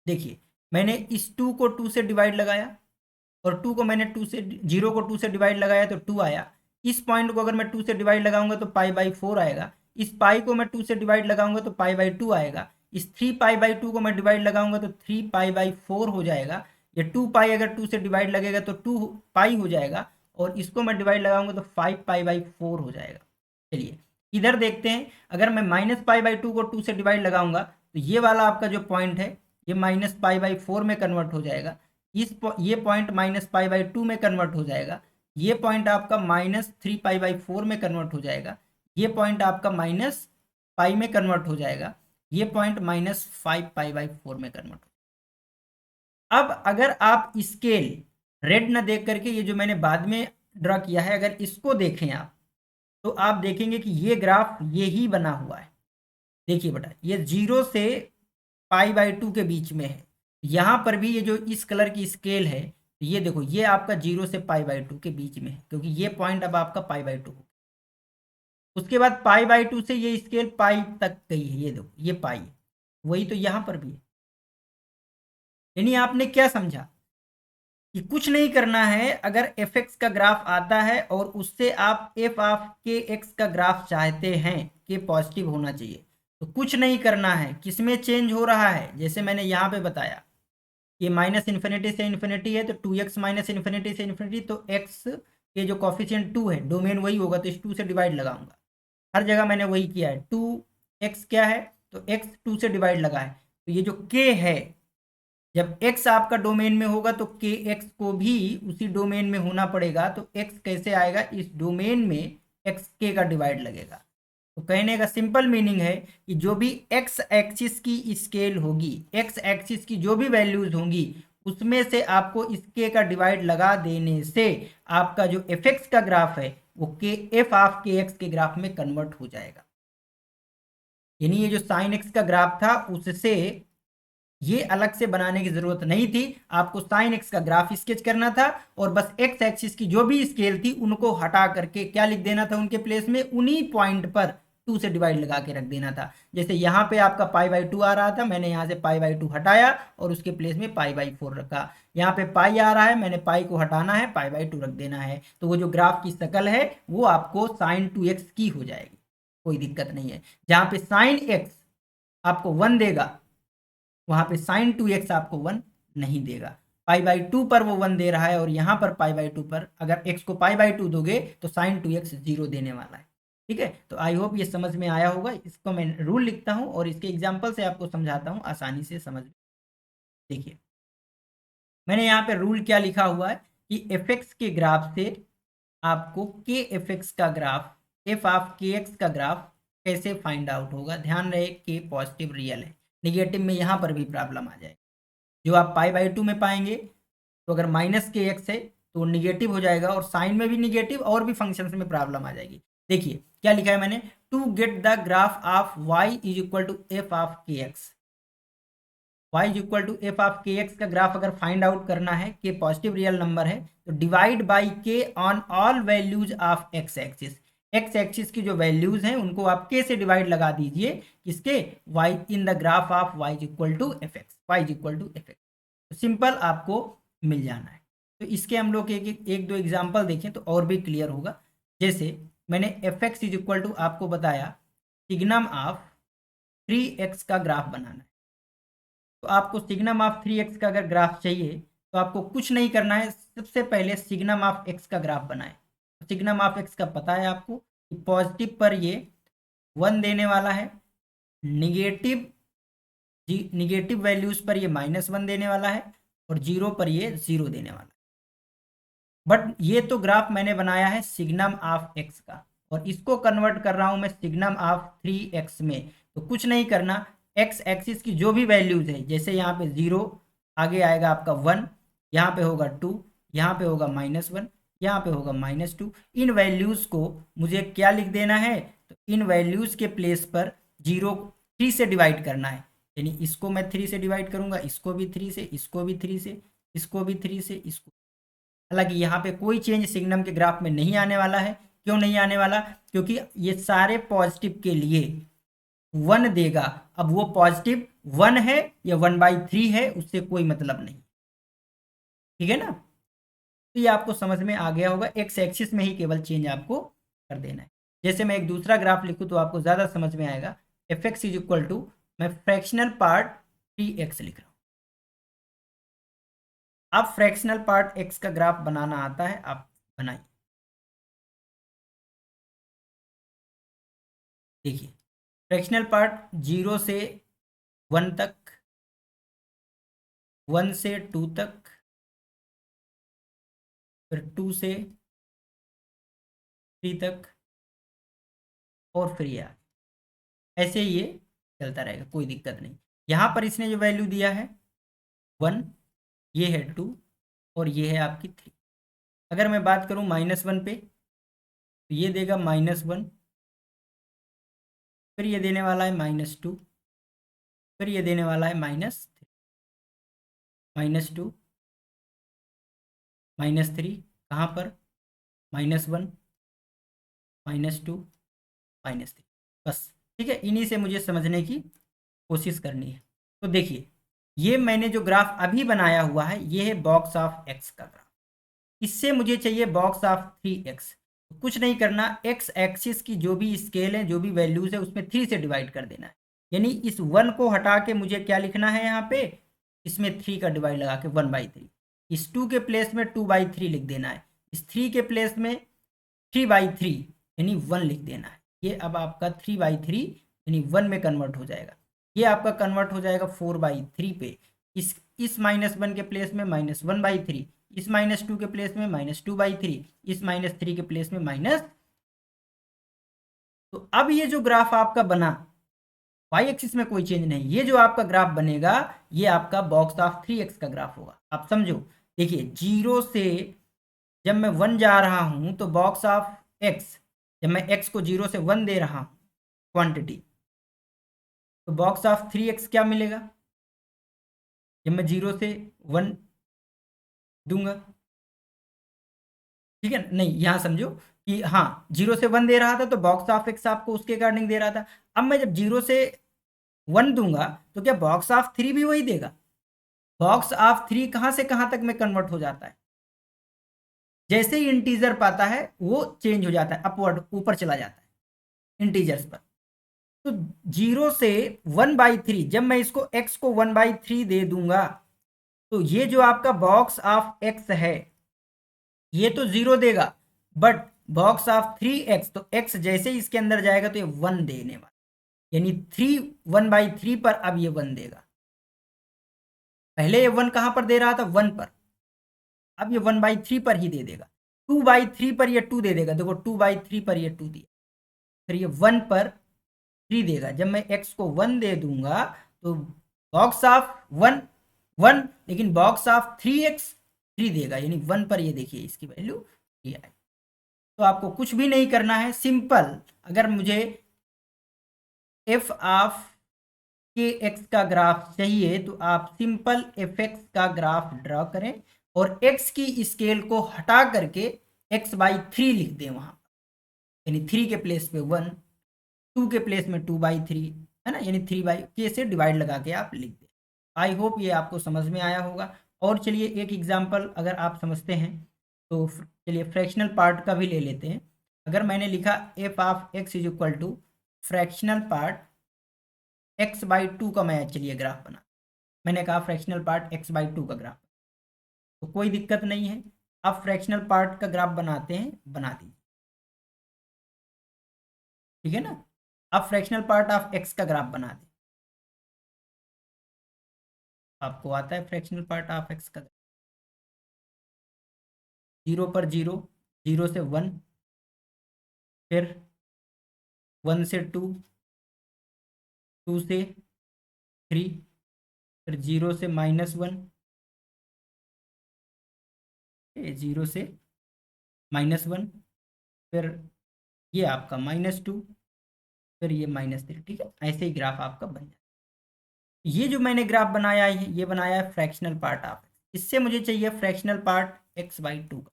देखिए मैंने इस 2 को 2 से डिवाइड लगाया, और 2 को मैंने 2 से 0 को 2 से डिवाइड लगाया तो 2 आया, इस पॉइंट को अगर मैं 2 से डिवाइड लगाऊंगा तो पाई/4 आएगा, इस पाई को मैं 2 से डिवाइड लगाऊंगा तो पाई/2 आएगा, इस 3 पाई/2 को मैं डिवाइड लगाऊंगा तो 3 पाई/4 हो जाएगा, ये 2 पाई अगर 2 से डिवाइड लगेगा तो 2 पाई हो जाएगा, और इसको मैं डिवाइड लगाऊंगा तो 5 पाई/4 हो जाएगा। चलिए इधर देखते हैं, अगर मैं -पाई/2 को 2 से डिवाइड लगाऊंगा तो ये वाला आपका जो पॉइंट है ये -पाई/4 में कन्वर्ट हो जाएगा, ये पॉइंट -पाई/2 में कन्वर्ट हो जाएगा, ये पॉइंट आपका -3 पाई/4 में कन्वर्ट हो जाएगा, ये पॉइंट आपका -पाई में कन्वर्ट हो जाएगा, ये पॉइंट -5 पाई/4 में कन्वर्ट हो। अब अगर आप स्केल रेड न देख करके ये जो मैंने बाद में ड्रा किया है अगर इसको देखें आप, तो आप देखेंगे कि ये ग्राफ ये ही बना हुआ है, देखिए बेटा ये 0 से पाई/2 के बीच में है, यहाँ पर भी ये जो इस कलर की स्केल है, ये देखो ये आपका 0 से पाई/2 के बीच में है, क्योंकि ये पॉइंट अब आपका पाई/2 हो, उसके बाद पाई/2 से ये स्केल पाई तक गई है, ये देखो ये पाई है, वही तो यहाँ पर भी है, यानी आपने क्या समझा कि कुछ नहीं करना है, अगर एफ एक्स का ग्राफ आता है और उससे आप एफ ऑफ के एक्स का ग्राफ चाहते हैं कि पॉजिटिव होना चाहिए, तो कुछ नहीं करना है, किसमें चेंज हो रहा है, जैसे मैंने यहाँ पे बताया ये -∞ से इन्फिनिटी है, तो 2x -∞ से इन्फिनिटी, तो x के जो कॉफिशिएंट 2 है डोमेन वही होगा, तो इस 2 से डिवाइड लगाऊंगा, हर जगह मैंने वही किया है, 2x क्या है तो x 2 से डिवाइड लगा है, तो ये जो k है जब x आपका डोमेन में होगा तो के एक्स को भी उसी डोमेन में होना पड़ेगा, तो x कैसे आएगा, इस डोमेन में x k का डिवाइड लगेगा, तो कहने का सिंपल मीनिंग है कि जो भी x एक्सिस की स्केल होगी, x एक्सिस की जो भी वैल्यूज होंगी उसमें से आपको इसके का डिवाइड लगा देने से आपका जो एफ एक्स का ग्राफ है वो के एफ ऑफ के एक्स के ग्राफ में कन्वर्ट हो जाएगा। यानी ये जो साइन एक्स का ग्राफ था उससे ये अलग से बनाने की जरूरत नहीं थी, आपको साइन एक्स का ग्राफ स्केच करना था और बस एक्स एक्सिस की जो भी स्केल थी उनको हटा करके क्या लिख देना था उनके प्लेस में, उन्हीं पॉइंट पर 2 से डिवाइड लगा के रख देना था। जैसे यहाँ पे आपका पाई बाई 2 आ रहा था, मैंने यहाँ से पाई बाई 2 हटाया और उसके प्लेस में पाई बाई 4 रखा। यहाँ पे पाई आ रहा है, मैंने पाई को हटाना है, पाई बाई 2 रख देना है, तो वो जो ग्राफ की शक्ल है वो आपको साइन 2x की हो जाएगी, कोई दिक्कत नहीं है। जहाँ पे साइन एक्स आपको 1 देगा वहां पे साइन 2x आपको 1 नहीं देगा। पाई बाई 2 पर वो 1 दे रहा है और यहाँ पर पाई बाई 2 पर अगर x को पाई बाई 2 दोगे तो साइन 2x 0 देने वाला है। ठीक है, तो आई होप ये समझ में आया होगा। इसको मैं रूल लिखता हूँ और इसके एग्जाम्पल से आपको समझाता हूँ, आसानी से समझ। देखिए मैंने यहाँ पे रूल क्या लिखा हुआ है कि एफ एक्स के ग्राफ से आपको के एफ एक्स का ग्राफ, एफ ऑफ के एक्स का ग्राफ कैसे फाइंड आउट होगा। ध्यान रहे कि पॉजिटिव रियल है, निगेटिव में यहाँ पर भी प्रॉब्लम आ जाएगी। जो आप पाई बाई 2 में पाएंगे तो अगर माइनस के एक्स है तो निगेटिव हो जाएगा और साइन में भी निगेटिव और भी फंक्शंस में प्रॉब्लम आ जाएगी। देखिए क्या लिखा है मैंने, to get the graph of y is equal to F of के x. y is equal to F of के एक्स का ग्राफ अगर फाइंड आउट करना है, के पॉजिटिव रियल नंबर है, तो divide by K on all values of x axis. X axis की जो वैल्यूज हैं उनको आप के से डिवाइड लगा दीजिए, किसके, y in the graph of y is equal to f x, y is equal to f x. तो सिंपल आपको मिल जाना है। तो इसके हम लोग एक दो एग्जाम्पल देखें तो और भी क्लियर होगा। जैसे मैंने f x is equal to आपको बताया सिग्नम ऑफ 3x का ग्राफ बनाना है। तो आपको सिग्नम ऑफ 3x का अगर ग्राफ चाहिए तो आपको कुछ नहीं करना है, सबसे पहले सिग्नम ऑफ x का ग्राफ बनाएं। सिग्नम ऑफ x का पता है आपको कि पॉजिटिव पर ये 1 देने वाला है, निगेटिव निगेटिव वैल्यूज पर ये -1 देने वाला है और 0 पर ये 0 देने वाला है। बट ये तो ग्राफ मैंने बनाया है सिग्नम ऑफ x का और इसको कन्वर्ट कर रहा हूं मैं सिग्नम ऑफ 3x में। तो कुछ नहीं करना, एक्स एक्सिस की जो भी वैल्यूज है, जैसे यहाँ पे 0, आगे आएगा आपका 1, यहाँ पे होगा 2, यहाँ पे होगा -1, यहाँ पे होगा -2। इन वैल्यूज को मुझे क्या लिख देना है, तो इन वैल्यूज के प्लेस पर 0 3 से डिवाइड करना है। यानी इसको मैं 3 से डिवाइड करूंगा, इसको भी 3 से, इसको भी 3 से, इसको भी 3 से, इसको। हालांकि यहाँ पे कोई चेंज सिग्नम के ग्राफ में नहीं आने वाला है। क्यों नहीं आने वाला, क्योंकि ये सारे पॉजिटिव के लिए 1 देगा। अब वो पॉजिटिव 1 है या 1/3 है उससे कोई मतलब नहीं, ठीक है ना। तो ये आपको समझ में आ गया होगा, एक्स एक्सिस में ही केवल चेंज आपको कर देना है। जैसे मैं एक दूसरा ग्राफ लिखूं तो आपको ज्यादा समझ में आएगा। F x is equal to, मैं फ्रैक्शनल पार्ट 3x लिख रहा हूं। आप फ्रैक्शनल पार्ट x का ग्राफ बनाना आता है, आप बनाइए। देखिए फ्रैक्शनल पार्ट 0 से 1 तक, 1 से 2 तक, फिर 2 से 3 तक और फिर ये ऐसे ही ये चलता रहेगा, कोई दिक्कत नहीं। यहाँ पर इसने जो वैल्यू दिया है 1, ये है 2 और ये है आपकी 3। अगर मैं बात करूँ -1 पे तो ये देगा -1, फिर ये देने वाला है -2, फिर ये देने वाला है -3, -2, -3, कहाँ पर, -1, -2, -3, बस। ठीक है, इन्हीं से मुझे समझने की कोशिश करनी है। तो देखिए ये मैंने जो ग्राफ अभी बनाया हुआ है ये है बॉक्स ऑफ एक्स का ग्राफ, इससे मुझे चाहिए बॉक्स ऑफ 3x। कुछ नहीं करना, एक्स एक्सिस की जो भी स्केल है, जो भी वैल्यूज है उसमें 3 से डिवाइड कर देना है। यानी इस 1 को हटा के मुझे क्या लिखना है यहाँ पे, इसमें 3 का डिवाइड लगा के 1/3। इस 2 के प्लेस में 2/3 लिख देना है, इस 3 के प्लेस में 3/3 यानी 1 लिख देना है। ये अब आपका 3/3 यानी 1 में कन्वर्ट हो जाएगा। ये आपका कन्वर्ट हो जाएगा 4/3 पे। इस -1 के प्लेस में -1/3, इस -2 के प्लेस में -2/3, इस -3 के प्लेस में माइनस। तो अब ये जो ग्राफ आपका बना वाई एक्सिस में कोई चेंज नहीं। ये जो आपका ग्राफ बनेगा ये आपका बॉक्स ऑफ 3x का ग्राफ होगा। आप समझो, देखिए 0 से जब मैं 1 जा रहा हूं तो बॉक्स ऑफ x, जब मैं x को 0 से 1 दे रहा हूं क्वांटिटी, तो बॉक्स ऑफ 3x क्या मिलेगा जब मैं 0 से 1 दूंगा। ठीक है, नहीं यहां समझो कि हाँ 0 से 1 दे रहा था तो बॉक्स ऑफ x आपको उसके अकॉर्डिंग दे रहा था। अब मैं जब 0 से 1 दूंगा तो क्या बॉक्स ऑफ 3 भी वही देगा? बॉक्स ऑफ 3 कहां से कहां तक में कन्वर्ट हो जाता है? जैसे ही इंटीजर पाता है वो चेंज हो जाता है, अपवर्ड ऊपर चला जाता है इंटीजर्स पर। तो 0 से 1/3 जब मैं इसको x को 1/3 दे दूंगा तो ये जो आपका बॉक्स ऑफ x है ये तो 0 देगा, बट बॉक्स ऑफ 3x तो x जैसे ही इसके अंदर जाएगा तो ये 1 देने वाला, यानी 3 1/3 पर अब ये 1 देगा। पहले ये 1 कहां पर दे रहा था? 1 पर, अब ये 1/3 पर ही दे देगा। 2/3 पर ये 2 दे देगा, देखो 2/3 पर ये 2 दिया, फिर ये 1 पर 3 देगा। जब मैं x को 1 दे दूंगा तो बॉक्स ऑफ 1 1, लेकिन बॉक्स ऑफ 3x 3 देगा, यानी 1 पर ये देखिए इसकी वैल्यू 3 आई। तो आपको कुछ भी नहीं करना है, सिंपल अगर मुझे एफ ऑफ के एक्स का ग्राफ चाहिए तो आप सिंपल एफ एक्स का ग्राफ ड्रॉ करें और एक्स की स्केल को हटा करके x/3 लिख दें वहां, यानी 3 के प्लेस पे 1, 2 के प्लेस में 2/3 है ना, यानी 3/k से डिवाइड लगा के आप लिख दें। आई होप ये आपको समझ में आया होगा। और चलिए एक एग्जांपल अगर आप समझते हैं तो चलिए फ्रैक्शनल पार्ट का भी ले लेते हैं। अगर मैंने लिखा f of x is equal to fractional part x/2 का, मैं चलिए ग्राफ बना, मैंने कहा फ्रैक्शनल पार्ट x/2 का ग्राफ, तो कोई दिक्कत नहीं है। आप फ्रैक्शनल पार्ट का ग्राफ बनाते हैं, बना दीजिए, ठीक है ना। आप फ्रैक्शनल पार्ट ऑफ x का ग्राफ बना दें, आपको आता है फ्रैक्शनल पार्ट ऑफ x का। 0 पर 0, 0 से 1, फिर 1 से 2, 2 से 3, फिर 0 से -1, 0 से -1, फिर ये आपका -2, फिर ये -3। ठीक है, ऐसे ही ग्राफ आपका बन जाए। ये जो मैंने ग्राफ बनाया है ये बनाया है फ्रैक्शनल पार्ट ऑफ, इससे मुझे चाहिए फ्रैक्शनल पार्ट x/2 का।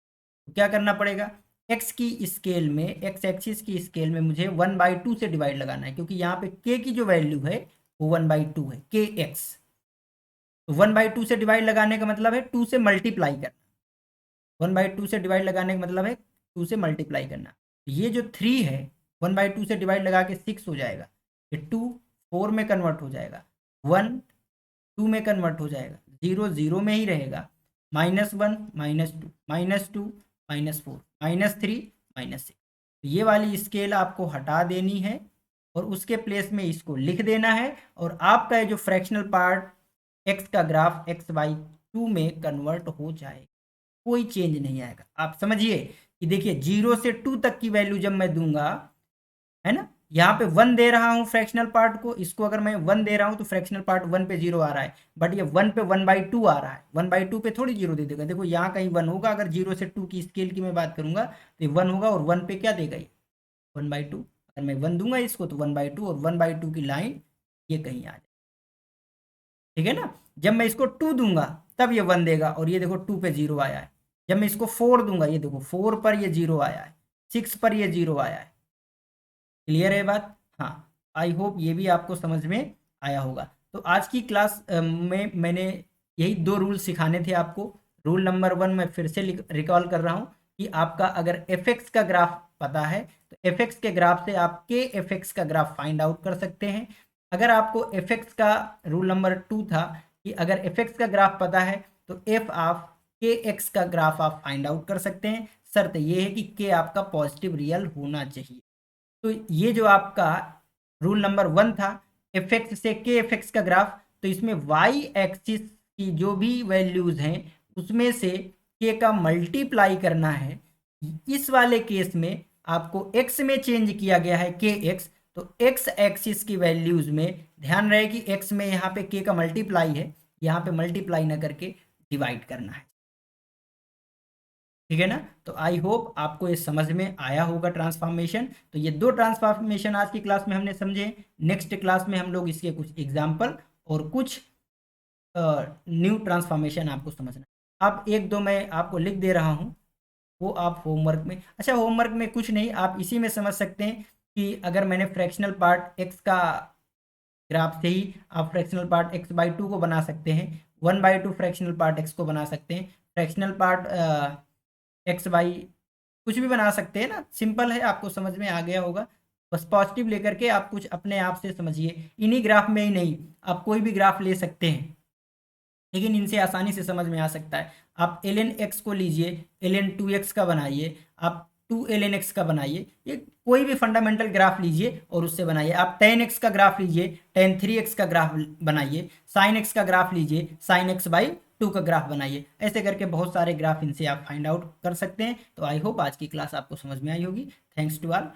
तो क्या करना पड़ेगा, x की स्केल में, x एक्सिस की स्केल में मुझे 1/2 से डिवाइड लगाना है, क्योंकि यहाँ पे k की जो वैल्यू है वो 1/2 है, kx। तो 1/2 से डिवाइड लगाने का मतलब है 2 से मल्टीप्लाई करना, 1/2 से डिवाइड लगाने का मतलब है 2 से मल्टीप्लाई करना। ये जो 3 है 1/2 से डिवाइड लगा के 6 हो जाएगा, ये 2 4 में कन्वर्ट हो जाएगा, 1 2 में कन्वर्ट हो जाएगा, 0 0 में ही रहेगा, -1 -2 -2 -4 -3 -6। ये वाली स्केल आपको हटा देनी है और उसके प्लेस में इसको लिख देना है, और आपका जो फ्रैक्शनल पार्ट x का ग्राफ x/2 में कन्वर्ट हो जाएगा, कोई चेंज नहीं आएगा। आप समझिए कि देखिए 0 से 2 तक की वैल्यू जब मैं दूंगा, है ना, यहाँ पे 1 दे रहा हूँ फ्रैक्शनल पार्ट को, इसको अगर मैं 1 दे रहा हूँ तो फ्रैक्शनल पार्ट 1 पे 0 आ रहा है, बट ये 1 पे 1/2 आ रहा है, 1/2 पे थोड़ी 0 दे देगा। देखो यहाँ कहीं 1 होगा, अगर 0 से 2 की स्केल की मैं बात करूंगा तो ये 1 होगा, और 1 पे क्या देगा ये 1/2। अगर मैं 1 दूंगा इसको तो 1/2, और 1/2 की लाइन ये कहीं आ जाए, ठीक है ना। जब मैं इसको 2 दूंगा तब ये 1 देगा, और ये देखो 2 पे 0 आया है। जब मैं इसको 4 दूंगा, ये देखो 4 पर ये 0 आया है, 6 पर ये 0 आया है। क्लियर है बात? हाँ, आई होप ये भी आपको समझ में आया होगा। तो आज की क्लास में मैंने यही 2 रूल सिखाने थे आपको। रूल नंबर 1 मैं फिर से रिकॉल कर रहा हूँ कि आपका अगर एफ एक्स का ग्राफ पता है तो एफ एक्स के ग्राफ से आप के एफ एक्स का ग्राफ फाइंड आउट कर सकते हैं। अगर आपको एफ एक्स का रूल नंबर 2 था कि अगर एफ एक्स का ग्राफ पता है तो एफ ऑफ के एक्स का ग्राफ आप फाइंड आउट कर सकते हैं। शर्त ये है कि के आपका पॉजिटिव रियल होना चाहिए। तो ये जो आपका रूल नंबर 1 था एफ एक्स से के एफ एक्स का ग्राफ, तो इसमें वाई एक्सिस की जो भी वैल्यूज हैं उसमें से के का मल्टीप्लाई करना है। इस वाले केस में आपको एक्स में चेंज किया गया है के एक्स, तो एक्स एक्सिस की वैल्यूज में ध्यान रहे कि एक्स में यहाँ पे के का मल्टीप्लाई है, यहाँ पे मल्टीप्लाई ना करके डिवाइड करना है, ठीक है ना। तो आई होप आपको ये समझ में आया होगा ट्रांसफॉर्मेशन। तो ये दो ट्रांसफॉर्मेशन आज की क्लास में हमने समझे। नेक्स्ट क्लास में हम लोग इसके कुछ एग्जाम्पल और कुछ न्यू ट्रांसफॉर्मेशन आपको समझना। अब एक दो मैं आपको लिख दे रहा हूँ, वो आप होमवर्क में, अच्छा होमवर्क में कुछ नहीं, आप इसी में समझ सकते हैं कि अगर मैंने फ्रैक्शनल पार्ट एक्स का ग्राफ से ही आप fractional part x by two को बना सकते हैं, 1/2 फ्रैक्शनल पार्ट एक्स को बना सकते हैं, फ्रैक्शनल पार्ट एक्स बाई कुछ भी बना सकते हैं ना। सिंपल है, आपको समझ में आ गया होगा। बस पॉजिटिव लेकर के आप कुछ अपने आप से समझिए, इन्हीं ग्राफ में ही नहीं, आप कोई भी ग्राफ ले सकते हैं, लेकिन इनसे आसानी से समझ में आ सकता है। आप ln x को लीजिए, ln 2x का बनाइए, आप 2 ln x का बनाइए, ये कोई भी फंडामेंटल ग्राफ लीजिए और उससे बनाइए। आप tan x का ग्राफ लीजिए, tan 3x का ग्राफ बनाइए, sin x का ग्राफ लीजिए, sin x बाई 2 का ग्राफ बनाइए। ऐसे करके बहुत सारे ग्राफ इनसे आप फाइंड आउट कर सकते हैं। तो आई होप आज की क्लास आपको समझ में आई होगी। Thanks to all.